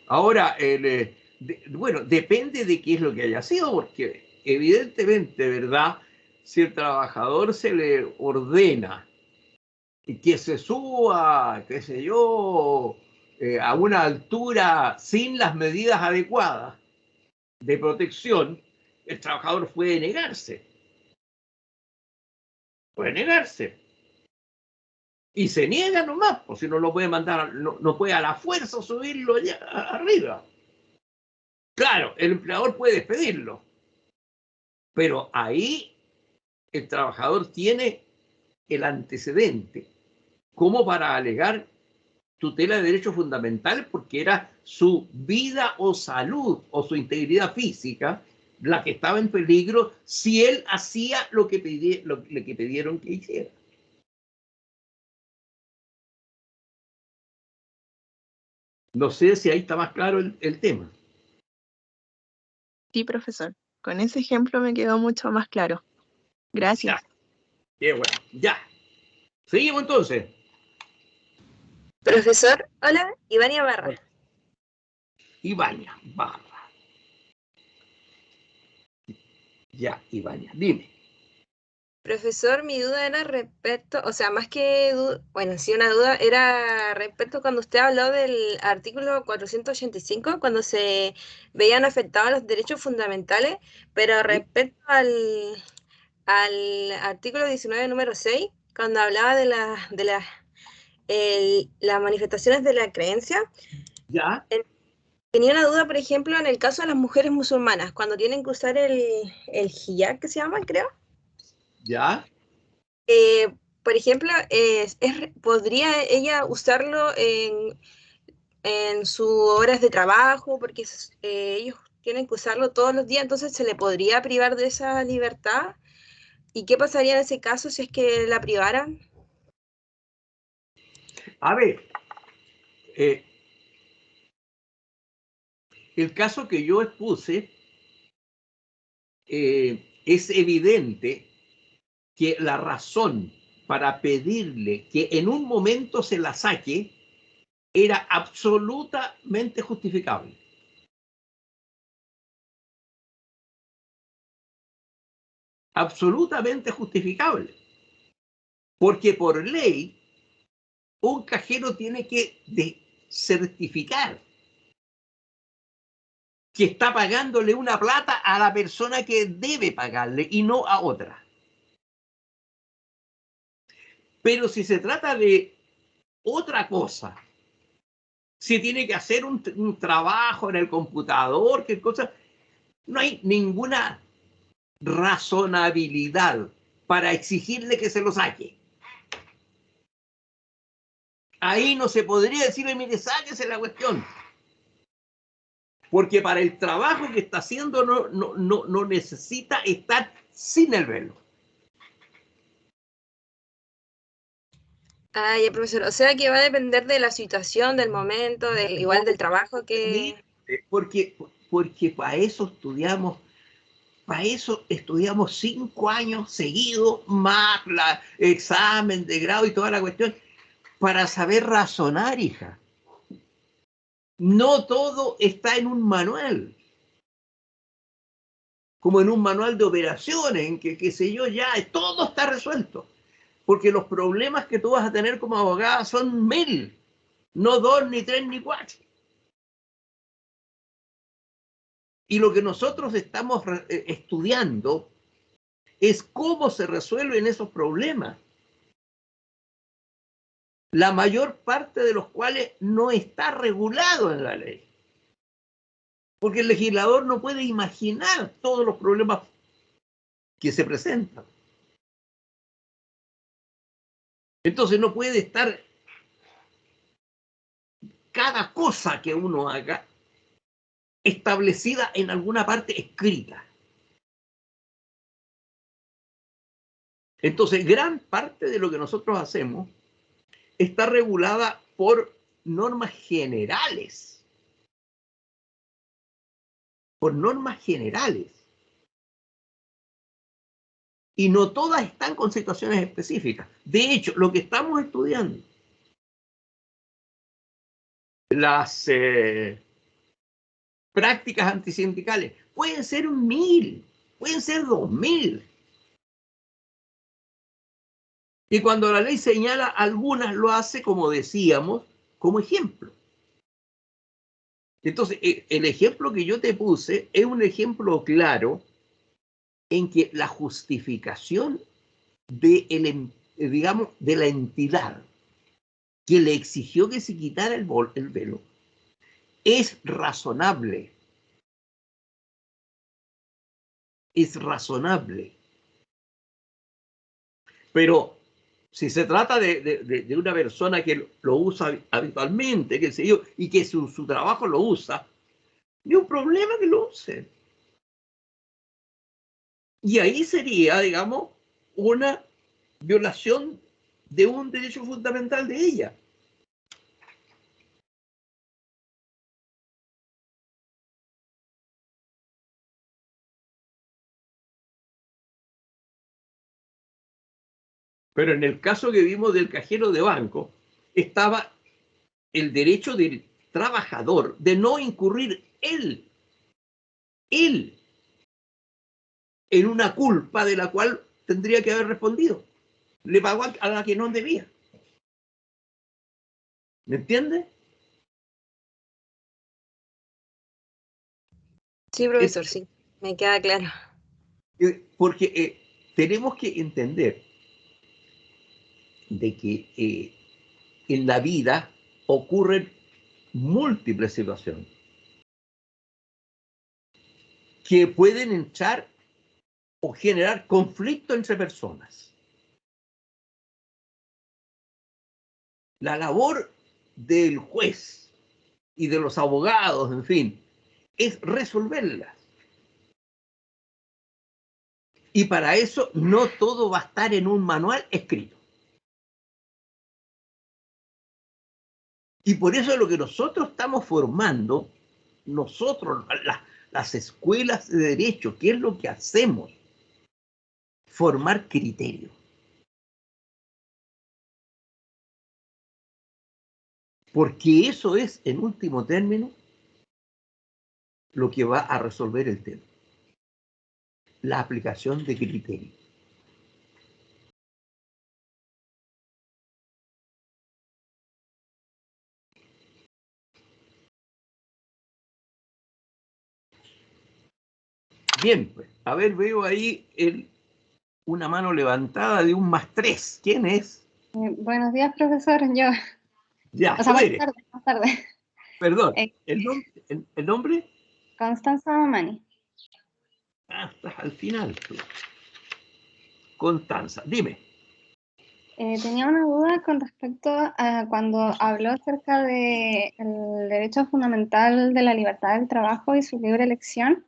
Ahora, bueno, depende de qué es lo que haya sido, porque evidentemente, ¿verdad? Si el trabajador se le ordena que se suba, qué sé yo, a una altura sin las medidas adecuadas de protección, el trabajador puede negarse. Puede negarse. Y se niega nomás, pues si no lo puede mandar, no puede a la fuerza subirlo allá arriba. Claro, el empleador puede despedirlo, pero ahí el trabajador tiene el antecedente como para alegar tutela de derechos fundamentales porque era su vida o salud o su integridad física la que estaba en peligro si él hacía lo que pidieron que hiciera. No sé si ahí está más claro el tema. Sí, profesor. Con ese ejemplo me quedó mucho más claro. Ya, Gracias. qué bueno. Ya. Seguimos entonces. Profesor, hola, Ivania Barra. Ibaña, barra. Ya, Ibaña, dime. Profesor, mi duda era respecto, o sea, más que duda, bueno, sí una duda, era respecto cuando usted habló del artículo 485, cuando se veían afectados los derechos fundamentales, pero ¿Sí? respecto al artículo 19, número 6, cuando hablaba las manifestaciones de la creencia, Ya, tenía una duda, por ejemplo, en el caso de las mujeres musulmanas, cuando tienen que usar el hijab, que se llama, creo. ya. Eh, por ejemplo, ¿podría ella usarlo en sus horas de trabajo? Porque ellos tienen que usarlo todos los días, entonces se le podría privar de esa libertad. ¿Y qué pasaría en ese caso si es que la privaran? A ver, eh, el caso que yo expuse, es evidente que la razón para pedirle que en un momento se la saque era absolutamente justificable. Absolutamente justificable. Porque por ley un cajero tiene que certificar que está pagándole una plata a la persona que debe pagarle y no a otra. Pero si se trata de otra cosa, si tiene que hacer un trabajo en el computador, qué cosa, no hay ninguna razonabilidad para exigirle que se lo saque. Ahí no se podría decirle, mire, sáquese la cuestión. Porque para el trabajo que está haciendo no necesita estar sin el velo. Ah, ya, profesor. O sea que va a depender de la situación, del momento, igual del trabajo que... Porque para eso estudiamos 5 años seguidos, más el examen de grado y toda la cuestión, para saber razonar, hija. No todo está en un manual, como en un manual de operaciones, en que, qué sé yo, ya todo está resuelto. Porque los problemas que tú vas a tener como abogada son 1000, no 2, ni 3, ni 4. Y lo que nosotros estamos estudiando es cómo se resuelven esos problemas, la mayor parte de los cuales no está regulado en la ley. Porque el legislador no puede imaginar todos los problemas que se presentan. Entonces no puede estar cada cosa que uno haga establecida en alguna parte escrita. Entonces, gran parte de lo que nosotros hacemos está regulada por normas generales. Por normas generales. Y no todas están con situaciones específicas. De hecho, lo que estamos estudiando, las prácticas antisindicales, pueden ser 1000, pueden ser 2000. Y cuando la ley señala algunas, lo hace, como decíamos, como ejemplo. Entonces, el ejemplo que yo te puse es un ejemplo claro en que la justificación digamos, de la entidad que le exigió que se quitara el velo es razonable. Es razonable. Pero si se trata de una persona que lo usa habitualmente, qué sé yo, y que su trabajo lo usa, no hay un problema que lo use. Y ahí sería, digamos, una violación de un derecho fundamental de ella. Pero en el caso que vimos del cajero de banco, estaba el derecho del trabajador de no incurrir él en una culpa de la cual tendría que haber respondido. Le pagó a la que no debía. ¿Me entiendes? Sí, profesor, sí. Me queda claro. Porque tenemos que entender de que en la vida ocurren múltiples situaciones que pueden entrar o generar conflicto entre personas. La labor del juez y de los abogados, en fin, es resolverlas. Y para eso no todo va a estar en un manual escrito. Y por eso lo que nosotros estamos formando, nosotros, las escuelas de derecho, ¿qué es lo que hacemos? Formar criterio. Porque eso es, en último término, lo que va a resolver el tema. La aplicación de criterio. Bien, pues, a ver, veo ahí una mano levantada de un +3. ¿Quién es? Buenos días, profesor. Yo, Ya, o sea, tú eres. más tarde. Perdón, Eh, ¿el nombre? Constanza Mamani. Ah, estás al final. Tú. Constanza, dime. Tenía una duda con respecto a cuando habló acerca del derecho fundamental de la libertad del trabajo y su libre elección,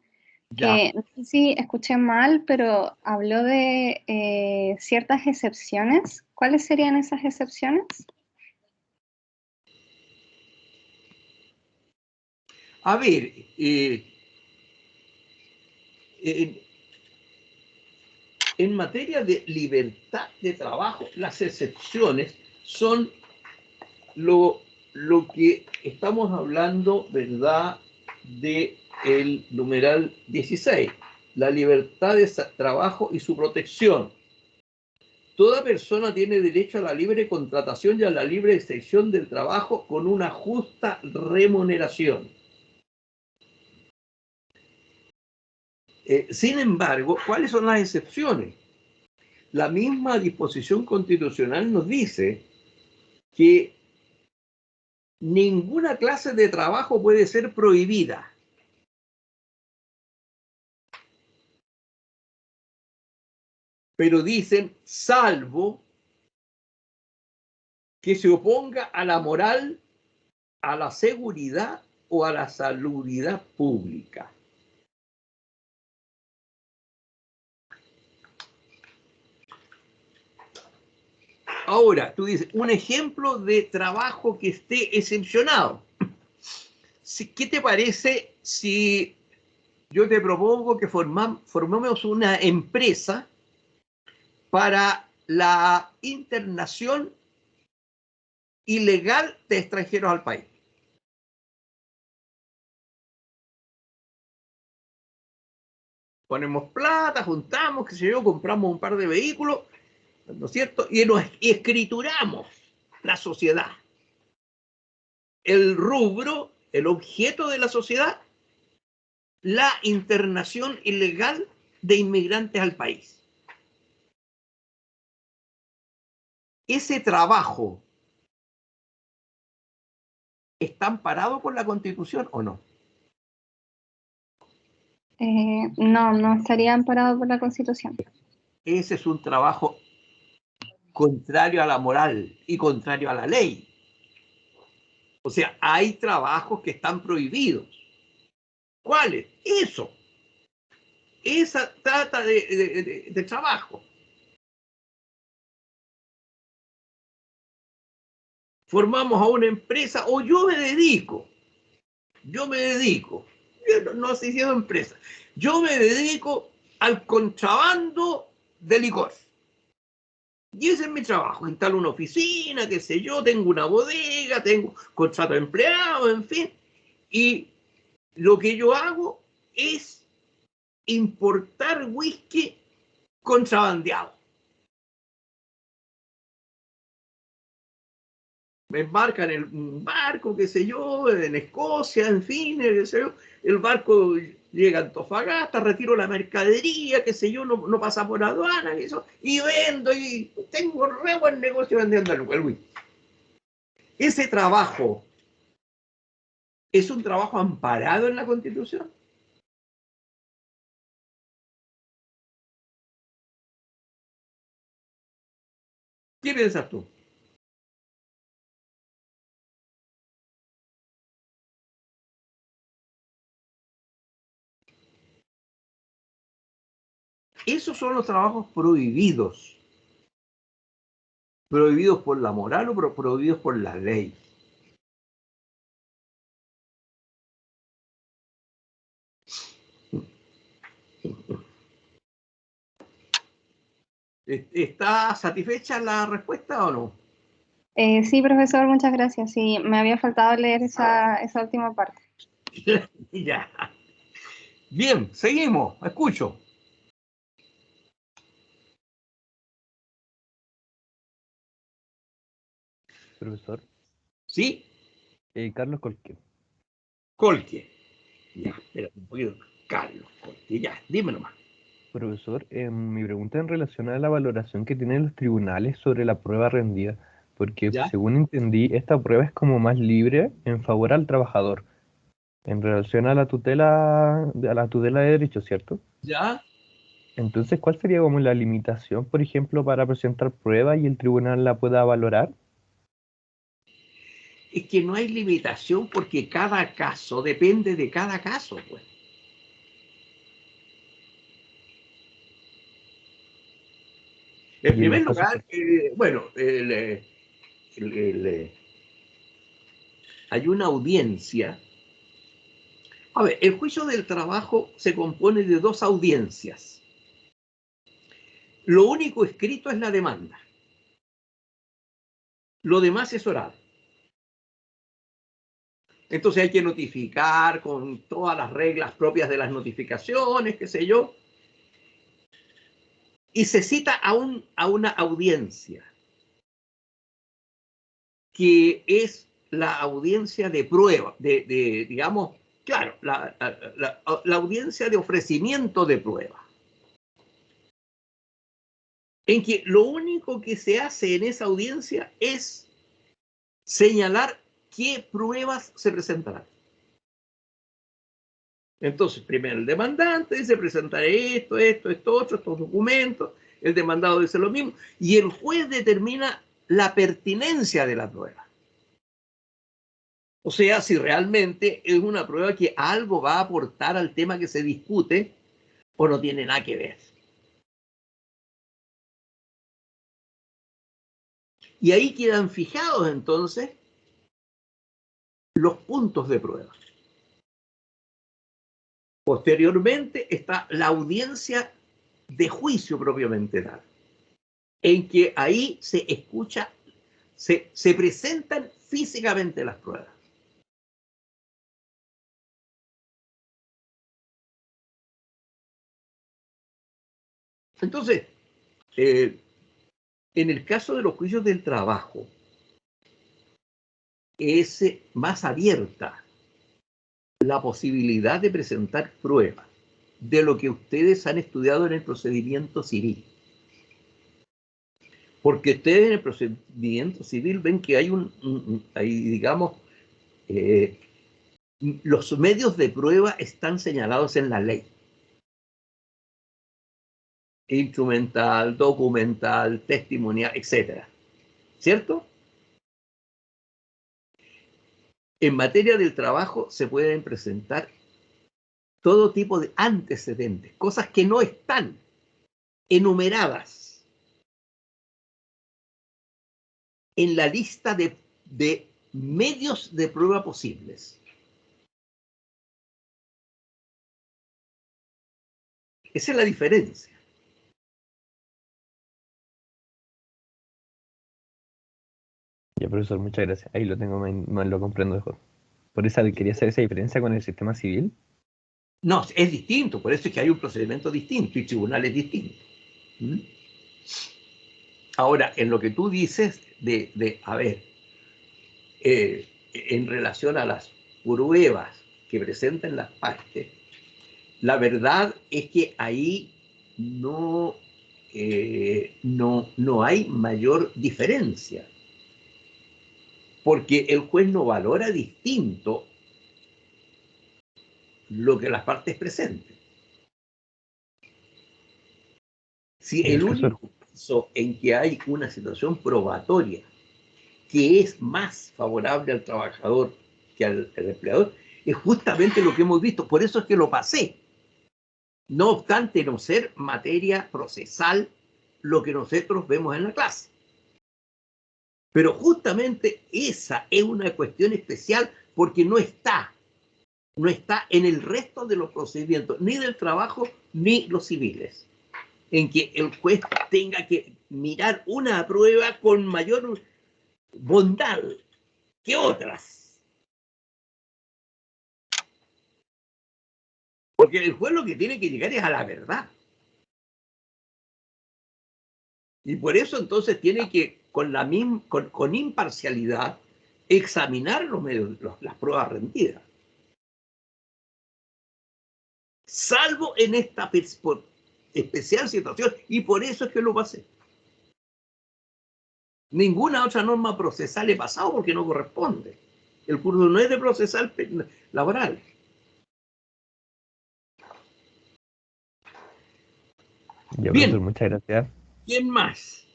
Ya. que no sé si escuché mal, pero habló de ciertas excepciones. ¿Cuáles serían esas excepciones? A ver, en materia de libertad de trabajo, las excepciones son lo que estamos hablando, ¿verdad?, de el numeral 16, la libertad de trabajo y su protección. Toda persona tiene derecho a la libre contratación y a la libre excepción del trabajo con una justa remuneración. Sin embargo, ¿cuáles son las excepciones? La misma disposición constitucional nos dice que ninguna clase de trabajo puede ser prohibida. Pero dicen, salvo que se oponga a la moral, a la seguridad o a la salubridad pública. Ahora, tú dices, un ejemplo de trabajo que esté excepcionado. ¿Qué te parece si yo te propongo que formemos una empresa para la internación ilegal de extranjeros al país? Ponemos plata, juntamos, qué sé yo, compramos un par de vehículos, ¿no es cierto? Y nos escrituramos la sociedad. El rubro, el objeto de la sociedad, la internación ilegal de inmigrantes al país. Ese trabajo está amparado por la Constitución o no? No, no estaría amparado por la Constitución. Ese es un trabajo contrario a la moral y contrario a la ley. O sea, hay trabajos que están prohibidos. ¿Cuáles? Eso. Esa trata de trabajo. Formamos a una empresa o yo me dedico, yo no estoy diciendo empresa, yo me dedico al contrabando de licor. Y ese es mi trabajo, instalo una oficina, qué sé yo, tengo una bodega, tengo contrato de empleado, en fin. Y lo que yo hago es importar whisky contrabandeado. Me embarcan en un barco, qué sé yo, en Escocia, en fin, qué sé yo. El barco llega a Antofagasta, retiro la mercadería, qué sé yo, no pasa por aduana, eso, y vendo, y tengo re buen negocio vendiendo el whisky. Ese trabajo es un trabajo amparado en la Constitución. ¿Qué piensas tú? Esos son los trabajos prohibidos. Prohibidos por la moral o prohibidos por la ley. ¿Está satisfecha la respuesta o no? Sí, profesor, muchas gracias. Sí, me había faltado leer esa última parte. Ya. Bien, seguimos. Escucho. Profesor, ¿Sí? Carlos Colque. Colque. Ya, espérate un poquito. Carlos Corti, ya, dime nomás. Profesor, mi pregunta en relación a la valoración que tienen los tribunales sobre la prueba rendida, porque ¿Ya? según entendí, esta prueba es como más libre en favor al trabajador, en relación a la tutela de derechos, ¿cierto? ¿Ya? Entonces, ¿cuál sería como la limitación, por ejemplo, para presentar prueba y el tribunal la pueda valorar? Es que no hay limitación porque cada caso depende de cada caso, pues. En Y en primer los casos, lugar, bueno, hay una audiencia. A ver, el juicio del trabajo se compone de dos audiencias. Lo único escrito es la demanda. Lo demás es oral. Entonces hay que notificar con todas las reglas propias de las notificaciones, qué sé yo. Y se cita a una audiencia, que es la audiencia de prueba, digamos, claro, la audiencia de ofrecimiento de prueba, en que lo único que se hace en esa audiencia es señalar qué pruebas se presentarán. Entonces, primero el demandante dice, presentaré esto, otro, estos documentos, el demandado dice lo mismo, y el juez determina la pertinencia de la prueba. O sea, si realmente es una prueba que algo va a aportar al tema que se discute o no tiene nada que ver. Y ahí quedan fijados entonces los puntos de prueba. Posteriormente está la audiencia de juicio propiamente tal, en que ahí se escucha, se presentan físicamente las pruebas. Entonces, en el caso de los juicios del trabajo, es más abierta la posibilidad de presentar pruebas de lo que ustedes han estudiado en el procedimiento civil. Porque ustedes en el procedimiento civil ven que hay digamos, los medios de prueba están señalados en la ley. Instrumental, documental, testimonial, etc. ¿Cierto? En materia del trabajo se pueden presentar todo tipo de antecedentes, cosas que no están enumeradas en la lista de medios de prueba posibles. Esa es la diferencia. ya profesor, muchas gracias. Ahí lo tengo, más lo comprendo mejor. Por eso quería hacer esa diferencia con el sistema civil. No, es distinto, por eso es que hay un procedimiento distinto y tribunales distintos. ¿Mm? Ahora, en lo que tú dices a ver, en relación a las pruebas que presentan las partes, la verdad es que ahí no hay mayor diferencia, porque el juez no valora distinto lo que las partes presenten. Si En el el caso del único caso en que hay una situación probatoria que es más favorable al trabajador que al empleador, es justamente lo que hemos visto. Por eso es que lo pasé. No obstante no ser materia procesal lo que nosotros vemos en la clase. Pero justamente esa es una cuestión especial porque no está en el resto de los procedimientos, ni del trabajo ni los civiles, en que el juez tenga que mirar una prueba con mayor bondad que otras. Porque el juez lo que tiene que llegar es a la verdad. Y por eso entonces tiene que, con imparcialidad, examinar las pruebas rendidas. salvo en esta especial situación, y por eso es que lo pasé. Ninguna otra norma procesal he pasado porque no corresponde. El curso no es de procesal laboral. Ya, Bien. profesor, muchas gracias. ¿Quién más?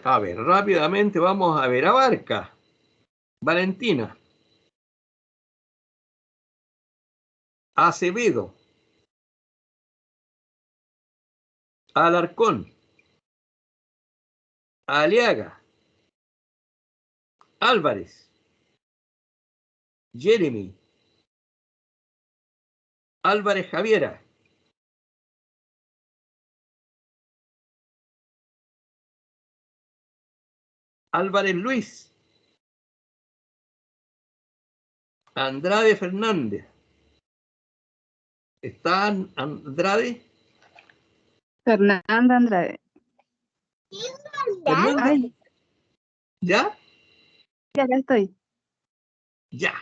A ver, rápidamente vamos a ver. Abarca. Valentina. Acevedo. Alarcón. Aliaga. Álvarez. Jeremy. Álvarez Javiera. Álvarez Luis. Andrade Fernández. ¿Está Andrade? Fernanda Andrade. Fernanda. Ay, ¿Ya? ya acá estoy. Ya.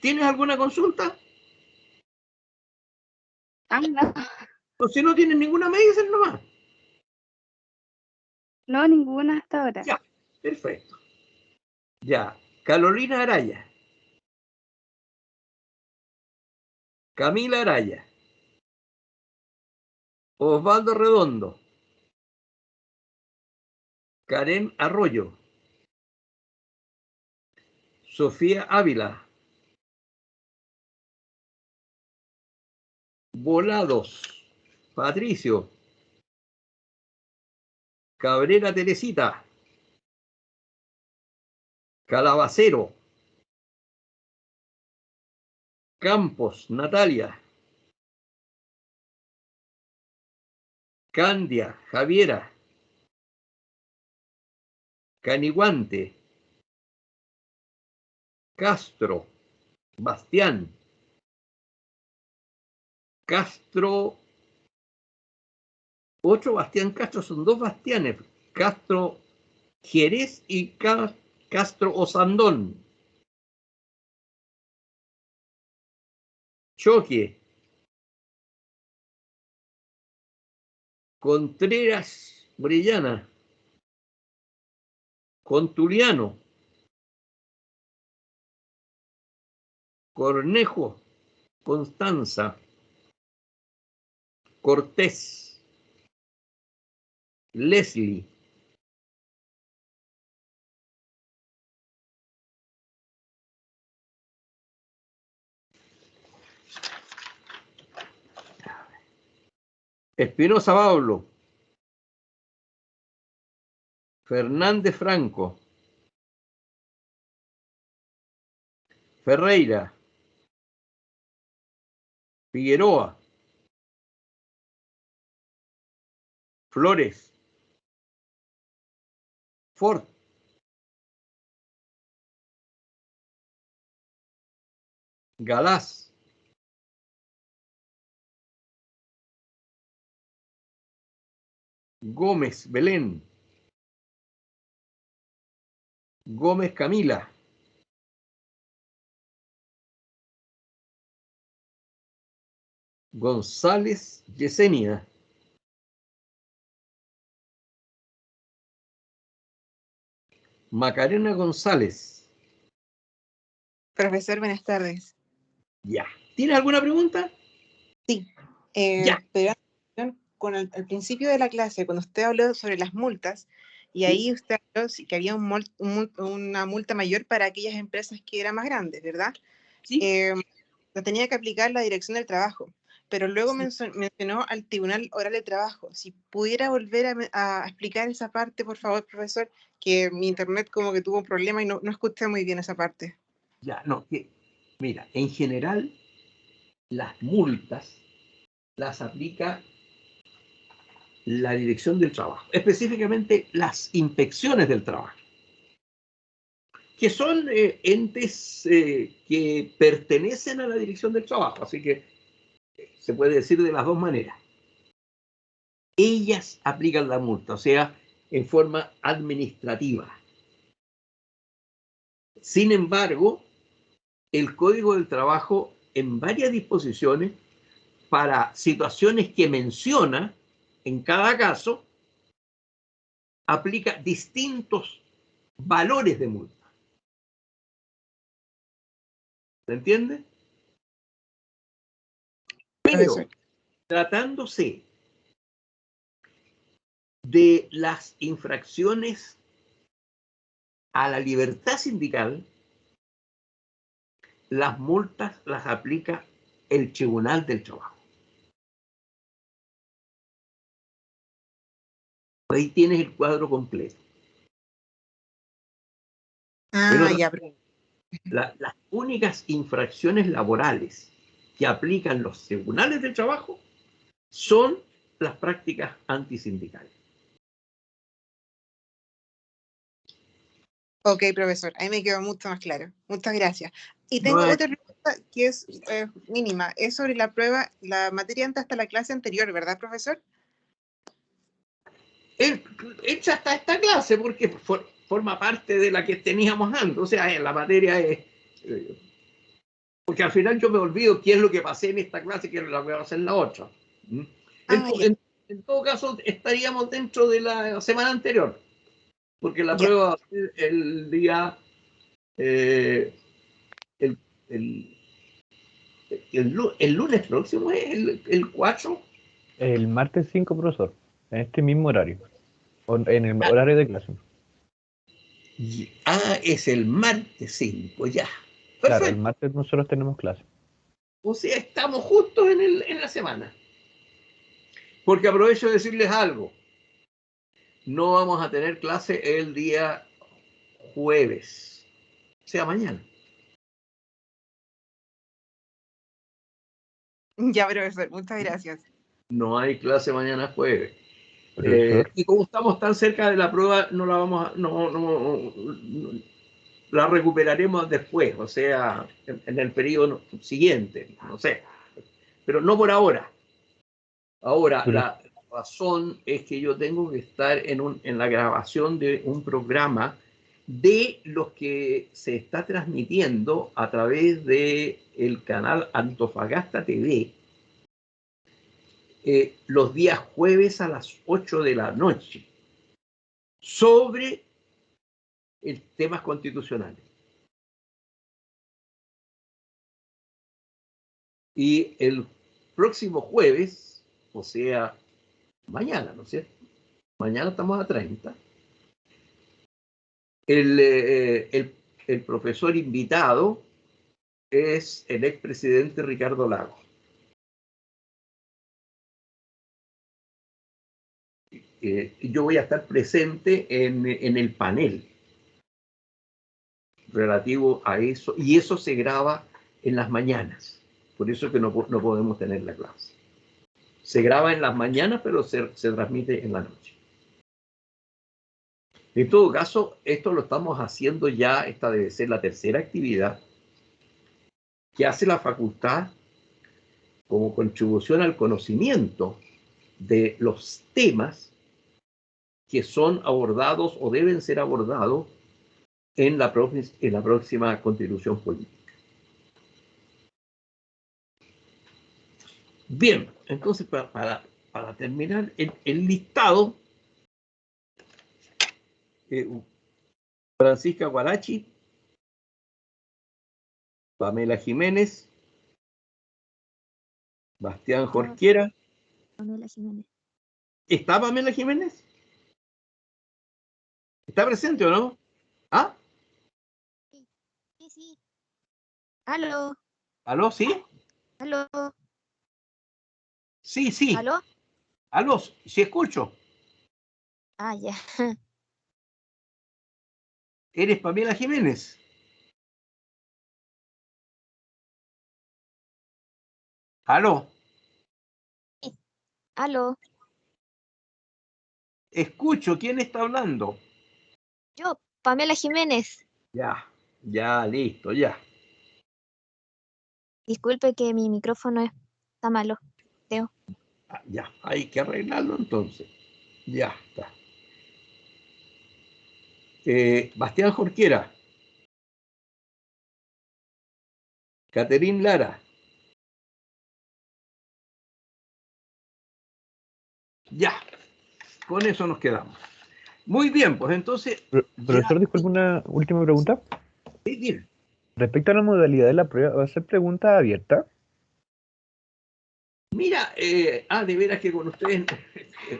¿Tienes alguna consulta? Ah, no, O si no tienes ninguna, me dicen nomás. no, ninguna hasta ahora. Ya, perfecto. Ya. Carolina Araya. Camila Araya. Osvaldo Redondo. Karen Arroyo. Sofía Ávila. Volados. Patricio. Cabrera Teresita. Calabacero. Campos Natalia. Candia Javiera. Caniguante. Castro. Bastián. Castro. Otro Bastián Castro, son dos Bastianes. Castro Jerez y Castro Osandón. Choque. Contreras Brillana. Contuliano. Cornejo. Constanza. Cortés. Leslie. Espinosa Pablo. Fernández Franco. Ferreira. Figueroa. Flores. Ford. Galás. Gómez Belén. Gómez Camila. González Yesenia. Macarena González. Profesor, buenas tardes. Ya. ¿Tienes alguna pregunta? Sí, Ya. pero con al principio de la clase, cuando usted habló sobre las multas, y ahí usted habló que había una multa mayor para aquellas empresas que eran más grandes, ¿verdad? Sí. La tenía que aplicar la Dirección del Trabajo, pero luego mencionó al Tribunal Oral de Trabajo. Si pudiera volver a explicar esa parte, por favor, profesor, que mi internet como que tuvo un problema y no escuché muy bien esa parte. Ya, no, mira, en general las multas las aplica la Dirección del Trabajo, específicamente las inspecciones del trabajo, que son entes que pertenecen a la Dirección del Trabajo, así que se puede decir de las dos maneras. Ellas aplican la multa, o sea, en forma administrativa. Sin embargo, el Código del Trabajo en varias disposiciones para situaciones que menciona en cada caso, aplica distintos valores de multa. ¿Se entiende? Pero Profesor. tratándose de las infracciones a la libertad sindical, las multas las aplica el Tribunal del Trabajo. Ahí tienes el cuadro completo. Ah, ya, Las únicas infracciones laborales que aplican los tribunales del trabajo son las prácticas antisindicales. ok, profesor, ahí me quedó mucho más claro. Muchas gracias. Y No tengo hay- otra pregunta que es mínima. Es sobre la prueba, la materia antes hasta la clase anterior, ¿verdad, profesor? Hecha hasta esta clase porque forma parte de la que teníamos antes. O sea, la materia es... porque al final yo me olvido qué es lo que pasé en esta clase, que es lo que va a hacer en la otra. ¿Mm? Ya. En todo caso, estaríamos dentro de la semana anterior, porque la Ya. prueba va a ser el día... el, el, el lunes próximo, es el 4. El martes 5, profesor, en este mismo horario, o en el horario de clase. Es el martes 5, ya. Claro, el Perfecto. martes nosotros tenemos clase. O sea, estamos justos en la semana. Porque aprovecho de decirles algo. No vamos a tener clase el día jueves. O sea, mañana. Ya, profesor, muchas gracias. No hay clase mañana jueves. Profesor, Y como estamos tan cerca de la prueba, no la vamos a, la recuperaremos después, o sea, en el periodo siguiente, no sé. Pero no por ahora. Ahora, pero- la razón es que yo tengo que estar en la grabación de un programa de los que se está transmitiendo a través del canal Antofagasta TV los días jueves a las 8 de la noche sobre temas constitucionales. Y el próximo jueves, o sea, mañana, ¿no es cierto? Mañana estamos a 30. El profesor invitado es el expresidente Ricardo Lagos. Yo voy a estar presente en el panel relativo a eso, y eso se graba en las mañanas. Por eso que no podemos tener la clase. Se graba en las mañanas, pero se transmite en la noche. En todo caso, esto lo estamos haciendo ya, esta debe ser la tercera actividad que hace la facultad como contribución al conocimiento de los temas que son abordados o deben ser abordados en la próxima constitución política. Bien, entonces para terminar el listado, Francisca Guarachi, Pamela Jiménez, Bastián Jorquera. Pamela Jiménez. ¿Está Pamela Jiménez? ¿Está presente o no? ¿Ah? Sí. ¿Aló? ¿Aló? ¿Sí? ¿Aló? Sí. ¿Aló? ¿Aló? ¿Sí escucho? Ah, ya. ¿Eres Pamela Jiménez? ¿Aló? ¿Aló? Escucho, ¿quién está hablando? Yo, Pamela Jiménez. Ya, listo, ya. Disculpe que mi micrófono está malo, creo. Ya, hay que arreglarlo entonces. Ya está. Bastián Jorquera. Caterín Lara. Ya, con eso nos quedamos. Muy bien, pues entonces... Profesor, ya, disculpe una última pregunta. sí, bien. Respecto a la modalidad de la prueba, ¿va a ser pregunta abierta? Mira, de veras que con ustedes...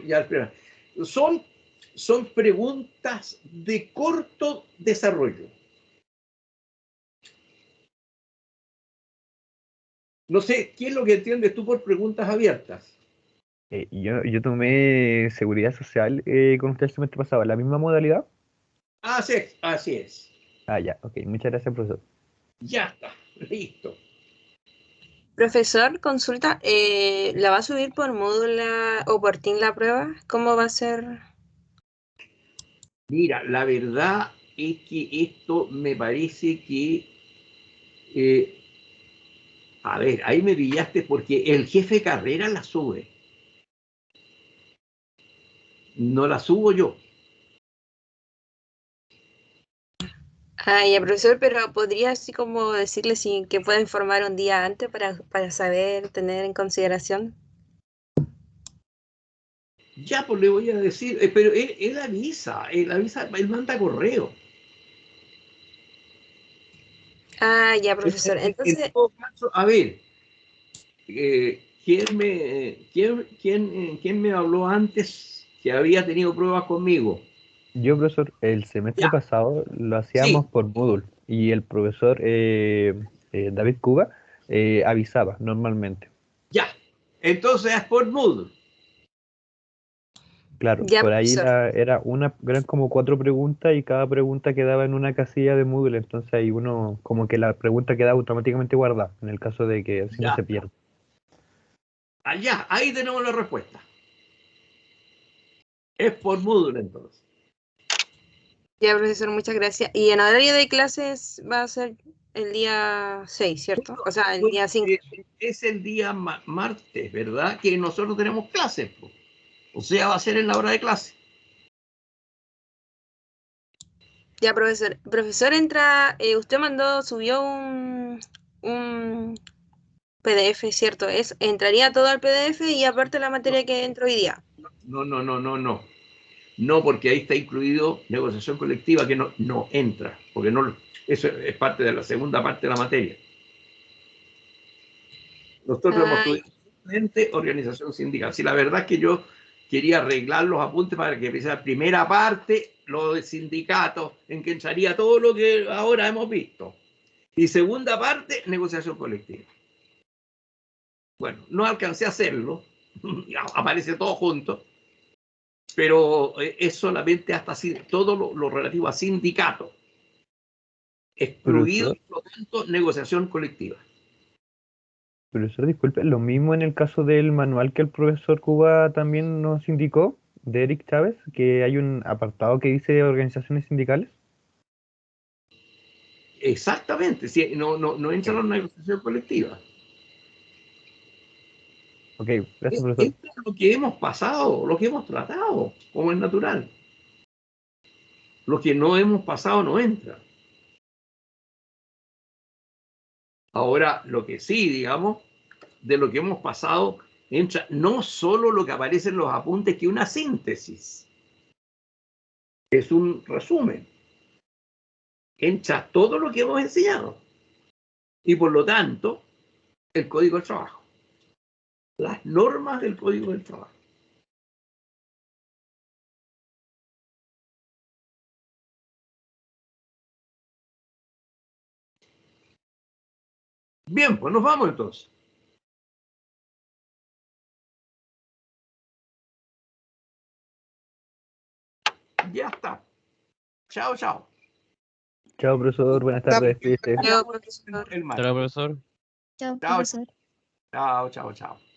ya, espera. Son preguntas de corto desarrollo. No sé, ¿qué es lo que entiendes tú por preguntas abiertas? Yo tomé seguridad social con usted el semestre pasado, ¿la misma modalidad? Sí, así es. Ah, ya, ok. Muchas gracias, profesor. Ya está, listo. Profesor, consulta, ¿la va a subir por Moodle o por Team la prueba? ¿Cómo va a ser? Mira, la verdad es que esto me parece que... eh, a ver, ahí me pillaste porque el jefe Carrera la sube. No la subo yo. Ya, profesor, pero podría así como decirle si que pueda informar un día antes para saber, tener en consideración. Ya, pues le voy a decir, pero él avisa, él manda correo. Ya, profesor. En Entonces, todo caso, a ver, ¿quién me habló antes que había tenido pruebas conmigo? Yo, profesor, el semestre Ya, pasado lo hacíamos sí, por Moodle y el profesor David Cuba avisaba normalmente. ya. Entonces es por Moodle. Claro, ya, por ahí profesor. eran como 4 preguntas y cada pregunta quedaba en una casilla de Moodle, entonces ahí uno como que la pregunta queda automáticamente guardada, en el caso de que si no Ya, se pierde. allá, ahí tenemos la respuesta. Es por Moodle entonces. Ya, profesor, muchas gracias. Y en horario de clases va a ser el día 6, ¿cierto? O sea, el Bueno, día 5. es el día martes, ¿verdad? Que nosotros tenemos clases, po. O sea, va a ser en la hora de clase. Ya, profesor. Profesor, entra, usted subió un PDF, ¿cierto? Entraría todo al PDF y aparte la materia que entró hoy día. No. No, porque ahí está incluido negociación colectiva que no entra, porque no, eso es parte de la segunda parte de la materia. Nosotros hemos Ay, estudiado simplemente organización sindical. Si la verdad es que yo quería arreglar los apuntes para que empiece la primera parte, lo de sindicatos, en que entraría todo lo que ahora hemos visto. Y segunda parte, negociación colectiva. Bueno, no alcancé a hacerlo, aparece todo junto, pero es solamente hasta todo lo relativo a sindicatos, excluido, Profesor, por lo tanto, negociación colectiva. profesor, disculpe, lo mismo en el caso del manual que el profesor Cuba también nos indicó, de Eric Chávez, que hay un apartado que dice organizaciones sindicales. Exactamente, si no entra Ok, en la negociación colectiva. ok, gracias, profesor. Esto es lo que hemos pasado, lo que hemos tratado, como es natural. Lo que no hemos pasado no entra. Ahora, lo que sí, digamos, de lo que hemos pasado, entra no solo lo que aparece en los apuntes, que una síntesis, es un resumen. Entra todo lo que hemos enseñado. Y por lo tanto, el código del trabajo. Las normas del código del trabajo. Bien, pues nos vamos entonces. Ya está. Chao, chao. Chao, profesor, buenas Está tardes, cuídese. yo, profesor. El Hasta luego, martes. profesor. Chao, Chao, profesor. chao, chao.